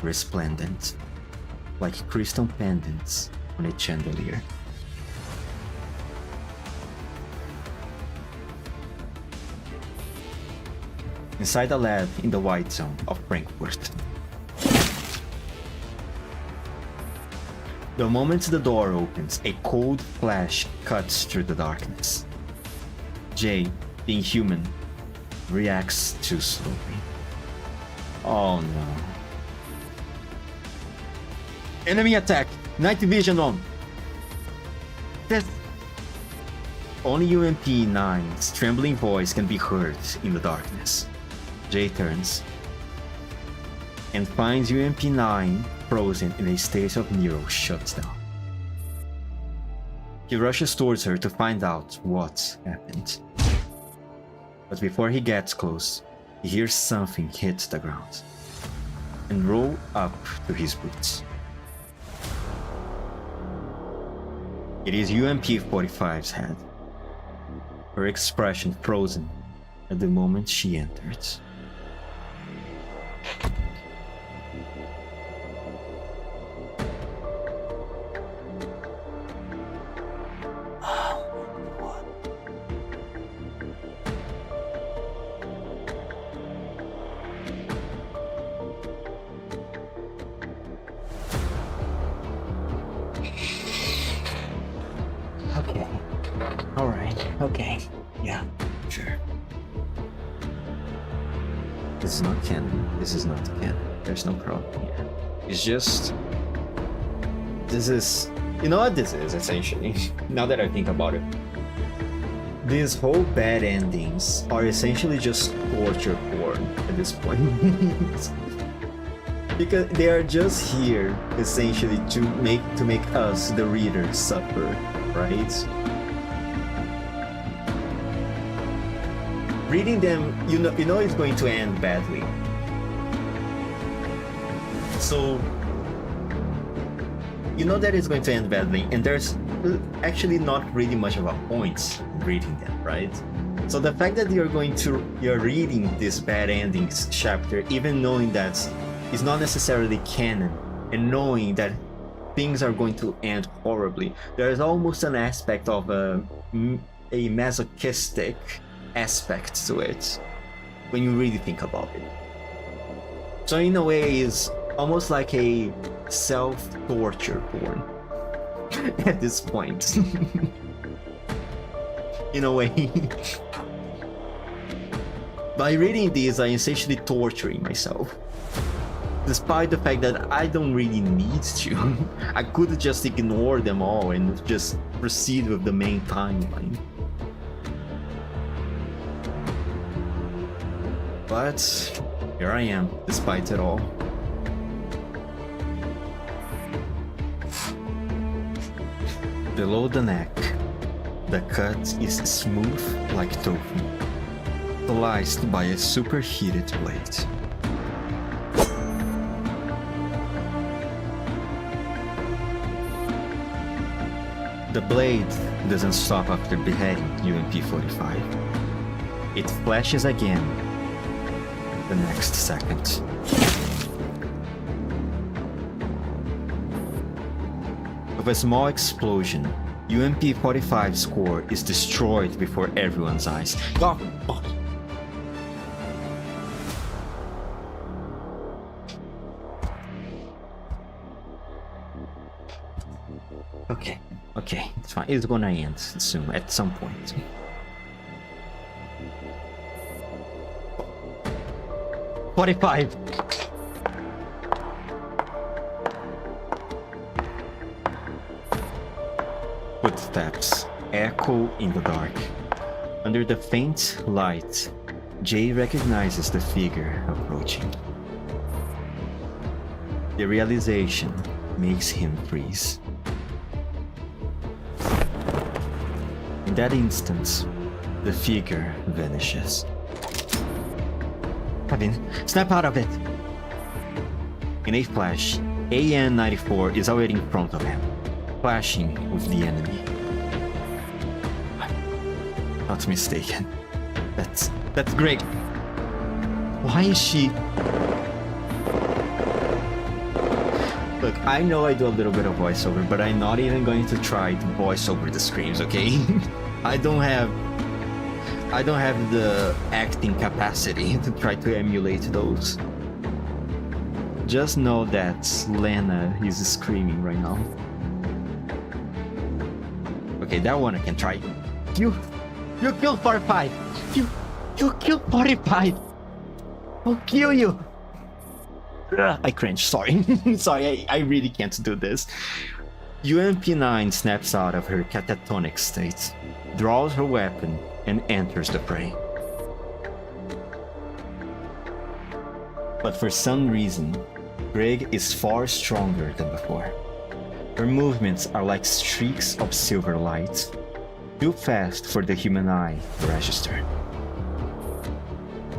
S1: resplendent, like crystal pendants on a chandelier. Inside the lab in the White Zone of Frankfurt. The moment the door opens, a cold flash cuts through the darkness. Jay, being human, reacts too slowly. Oh no. Enemy attack! Night vision on! That's... Only UMP-9's trembling voice can be heard in the darkness. Jay turns and finds UMP-9 frozen in a state of neuro shutdown. He rushes towards her to find out what happened. But before he gets close, he hears something hit the ground and roll up to his boots. It is UMP-45's head, her expression frozen at the moment she entered. Okay. Alright. Okay. Yeah. Sure. This is not canon. This is not canon. There's no problem here. It's just... This is... You know what this is, essentially? Now that I think about it. These whole bad endings are essentially just torture porn at this point. Because they are just here, essentially, to make us, the readers, suffer, right? Reading them, you know it's going to end badly. So, you know that it's going to end badly, and there's actually not really much of a point reading them, right? So the fact that you're reading this bad endings chapter, even knowing that it's not necessarily canon, and knowing that things are going to end horribly, there's almost an aspect of a masochistic aspect to it when you really think about it. So in a way, it's almost like a self-torture porn at this point. in a way. By reading these, I'm essentially torturing myself. Despite the fact that I don't really need to. I could just ignore them all and just proceed with the main timeline. But here I am, despite it all. Below the neck, the cut is smooth like tofu, sliced by a superheated blade. The blade doesn't stop after beheading UMP-45. It flashes again the next second. With a small explosion, UMP-45's core is destroyed before everyone's eyes. Oh. Okay, it's fine. It's gonna end soon, at some point. "45! Footsteps echo in the dark. Under the faint light, Jay recognizes the figure approaching. The realization makes him freeze. In that instant, the figure vanishes. Kevin, snap out of it! In a flash, AN-94 is already in front of him, clashing with the enemy. I'm not mistaken. That's great. Why is she... Look, I know I do a little bit of voiceover, but I'm not even going to try to voice over the screams, okay? I don't have the acting capacity to try to emulate those. Just know that Lena is screaming right now. Okay, that one I can try. You killed 45! You killed 45! I'll kill you! I cringe, sorry. Sorry, I really can't do this. UMP-9 snaps out of her catatonic state, draws her weapon, and enters the fray. But for some reason, Greg is far stronger than before. Her movements are like streaks of silver light, too fast for the human eye to register.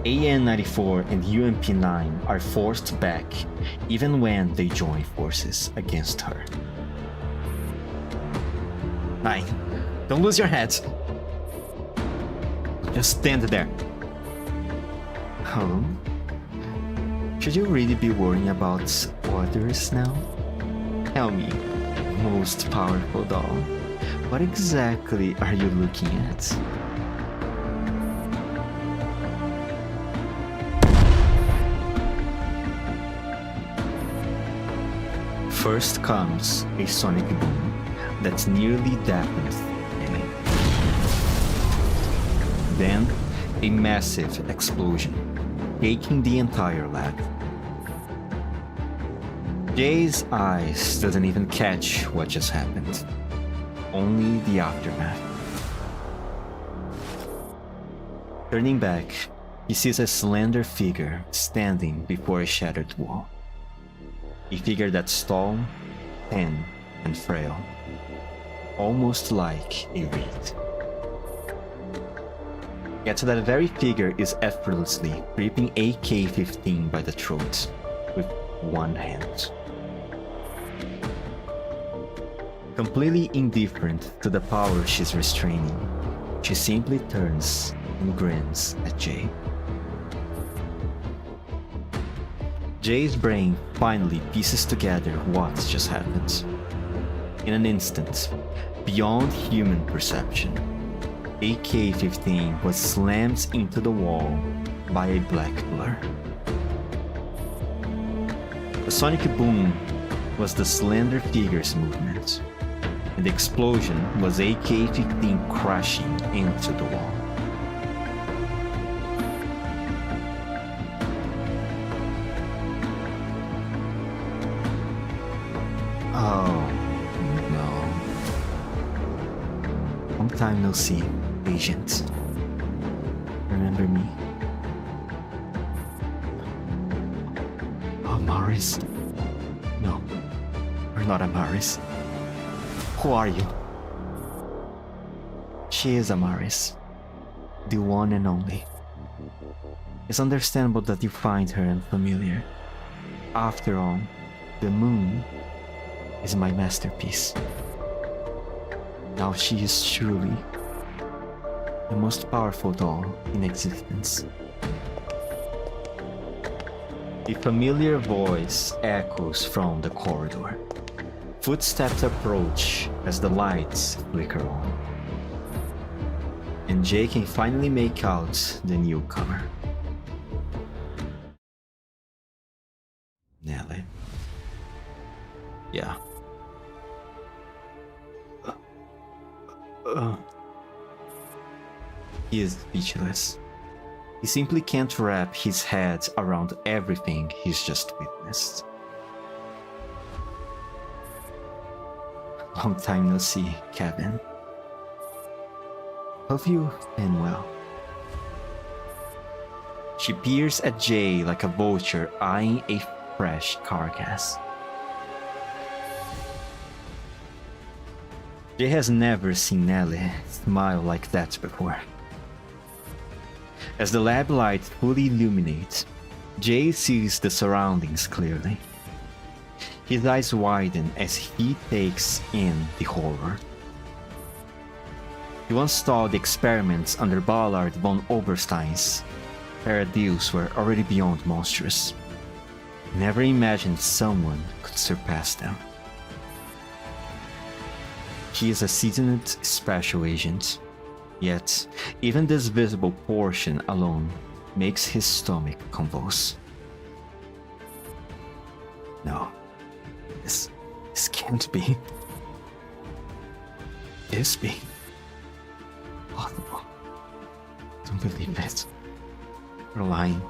S1: AN-94 and UMP-9 are forced back even when they join forces against her. 9, don't lose your head. Just stand there. Oh? Should you really be worrying about others now? Tell me, most powerful doll, what exactly are you looking at? First comes a sonic boom that nearly deafens Annie. Then, a massive explosion, shaking the entire lab. Jay's eyes doesn't even catch what just happened, only the aftermath. Turning back, he sees a slender figure standing before a shattered wall. A figure that's tall, thin, and frail, almost like a reed. Yet that very figure is effortlessly gripping AK-15 by the throat with one hand. Completely indifferent to the power she's restraining, she simply turns and grins at Jay. Jay's brain finally pieces together what just happened. In an instant, beyond human perception, AK-15 was slammed into the wall by a black blur. The sonic boom was the slender figure's movement. and the explosion was AK-15 crashing into the wall. Oh no. Long time no see, Agent. Remember me? Amaris? No, you're not Amaris. Who are you? She is Amaris, the one and only. It's understandable that you find her unfamiliar. After all, the moon is my masterpiece. Now she is truly the most powerful doll in existence. A familiar voice echoes from the corridor. Footsteps approach as the lights flicker on. And Jay can finally make out the newcomer. Nelly. Yeah. He is speechless. He simply can't wrap his head around everything he's just witnessed. Long time no see, Kevin. Hope you've been well. She peers at Jay like a vulture eyeing a fresh carcass. Jay has never seen Nelly smile like that before. As the lab light fully illuminates, Jay sees the surroundings clearly. His eyes widen as he takes in the horror. He once saw the experiments under Ballard von Oberstein's paradigms were already beyond monstrous. He never imagined someone could surpass them. He is a seasoned special agent, yet even this visible portion alone makes his stomach convulse. No, this can't be. This be possible. Don't believe it. You're lying.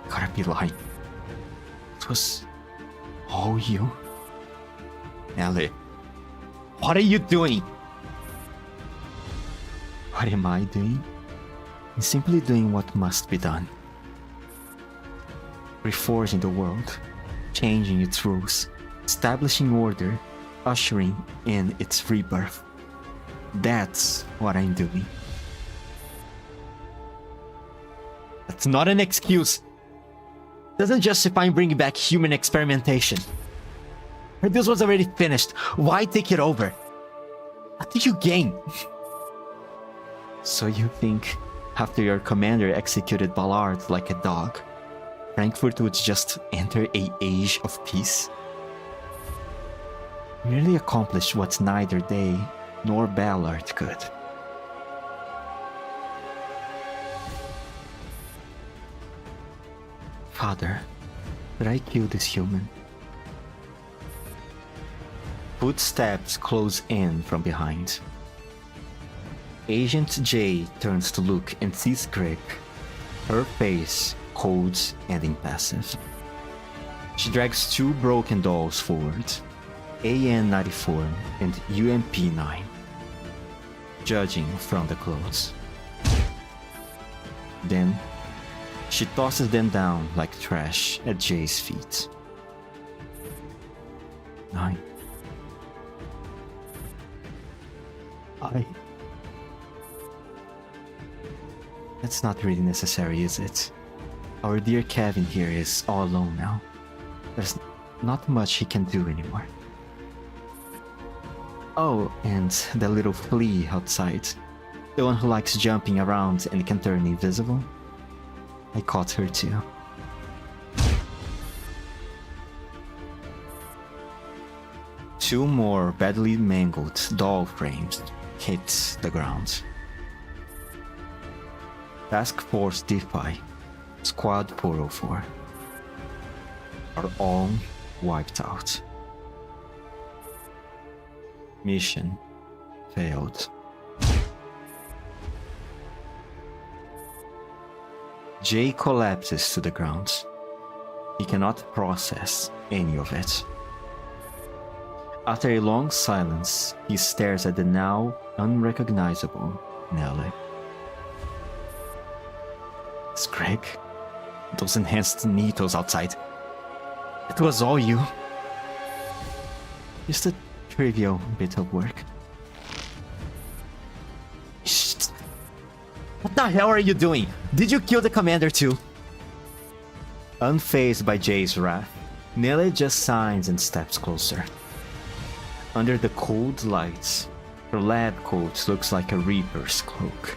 S1: You gotta be lying. It was all you. Ellie, what are you doing? What am I doing? I'm simply doing what must be done. Reforging the world, changing its rules, establishing order, ushering in its rebirth. That's what I'm doing. That's not an excuse. Doesn't justify bringing back human experimentation. This was already finished. Why take it over? What did you gain? So you think, after your commander executed Ballard like a dog, Frankfurt would just enter an age of peace? You merely accomplished what neither they nor Ballard could. Father, did I kill this human? Footsteps close in from behind. Agent J turns to look and sees Greg, her face cold and impassive. She drags two broken dolls forward, AN-94 and UMP-9, judging from the clothes. Then, she tosses them down like trash at Jay's feet. 9. That's not really necessary, is it? Our dear Kevin here is all alone now. There's not much he can do anymore. Oh, and the little flea outside. The one who likes jumping around and can turn invisible. I caught her too. Two more badly mangled doll frames hit the ground. Task Force DeFi, Squad 404 are all wiped out. Mission failed. Jay collapses to the ground. He cannot process any of it. After a long silence, he stares at the now unrecognizable Nelly. It's Greg. Those enhanced needles outside. It was all you. Just a trivial bit of work. Shh. What the hell are you doing? Did you kill the commander too? Unfazed by Jay's wrath, Nelly just sighs and steps closer. Under the cold lights, her lab coat looks like a reaper's cloak.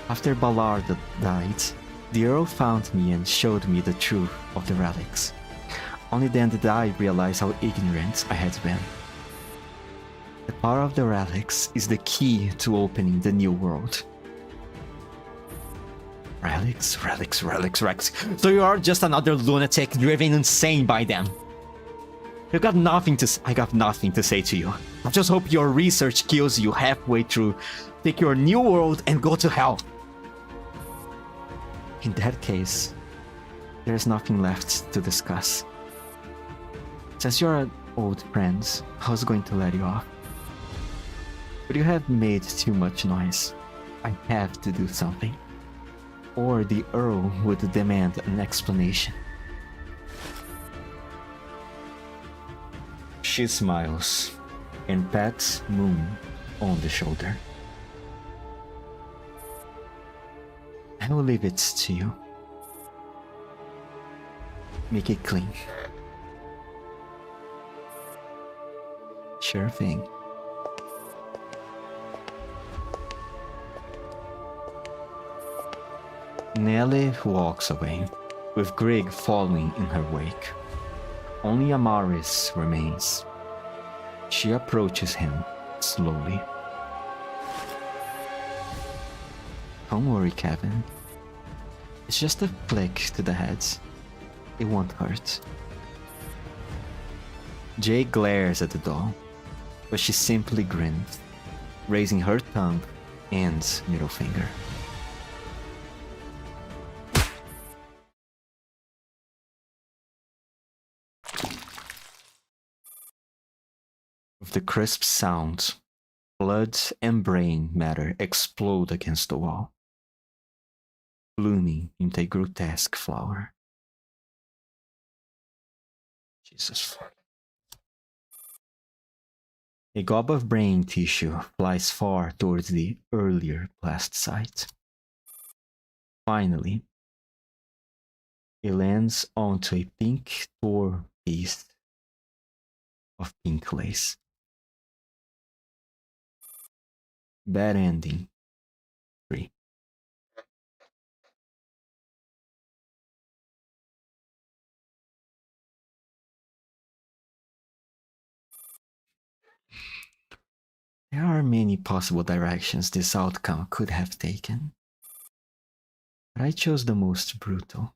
S1: After Ballard died, the Earl found me and showed me the truth of the relics. Only then did I realize how ignorant I had been. The power of the relics is the key to opening the new world. Relics. So you are just another lunatic driven insane by them. I got nothing to say to you. I just hope your research kills you halfway through. Take your new world and go to hell. In that case, there's nothing left to discuss. Since you're old friends, I was going to let you off. But you have made too much noise. I have to do something. Or the Earl would demand an explanation. She smiles and pats Moon on the shoulder. I will leave it to you. Make it clean. Sure thing. Nelly walks away, with Greg following in her wake. Only Amaris remains. She approaches him slowly. Don't worry, Kevin. It's just a flick to the head. It won't hurt. Jay glares at the doll, but she simply grins, raising her tongue and middle finger. With the crisp sound, blood and brain matter explode against the wall, blooming into a grotesque flower. Jesus fuck. A gob of brain tissue flies far towards the earlier blast site. Finally, it lands onto a pink torn piece of pink lace. Bad ending. 3. There are many possible directions this outcome could have taken, but I chose the most brutal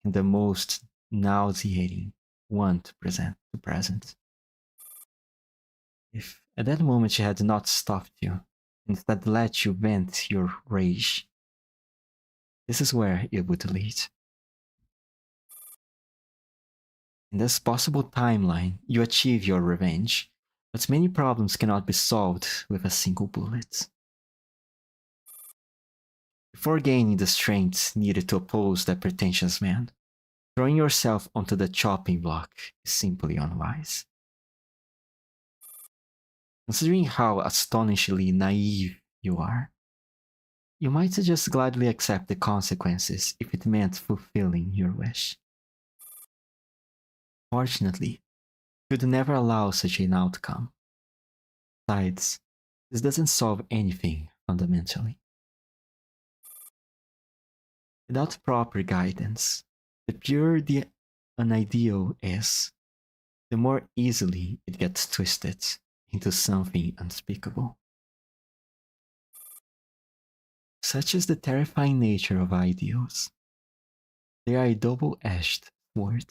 S1: and the most nauseating one to present. If at that moment she had not stopped you, instead let you vent your rage, this is where it would lead. In this possible timeline, you achieve your revenge, but many problems cannot be solved with a single bullet. Before gaining the strength needed to oppose that pretentious man, throwing yourself onto the chopping block is simply unwise. Considering how astonishingly naive you are, you might just gladly accept the consequences if it meant fulfilling your wish. Fortunately, you would never allow such an outcome. Besides, this doesn't solve anything fundamentally. Without proper guidance, the purer an ideal is, the more easily it gets twisted into something unspeakable. Such is the terrifying nature of ideals. They are a double-edged sword.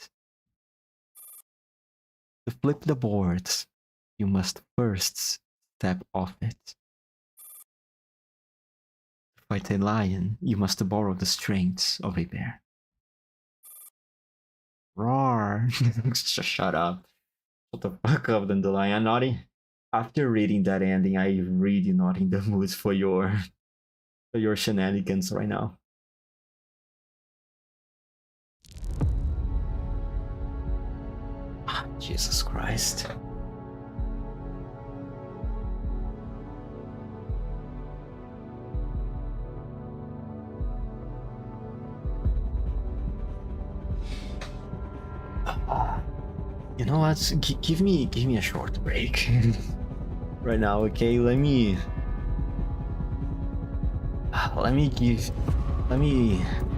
S1: To flip the board, you must first step off it. To fight a lion, you must borrow the strength of a bear. Roar! Shut up. Shut the fuck up, Dandelion. I'm not in... After reading that ending, I'm really not in the mood for your shenanigans right now. Jesus Christ. You know what? Give me a short break right now, okay? Let me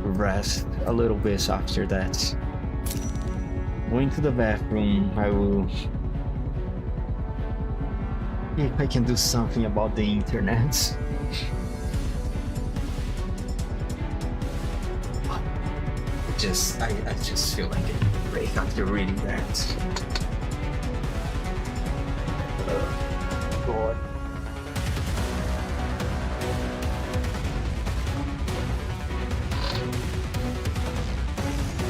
S1: rest a little bit after that. Going to the bathroom, I will see if I can do something about the internet. I just feel like a break after reading that.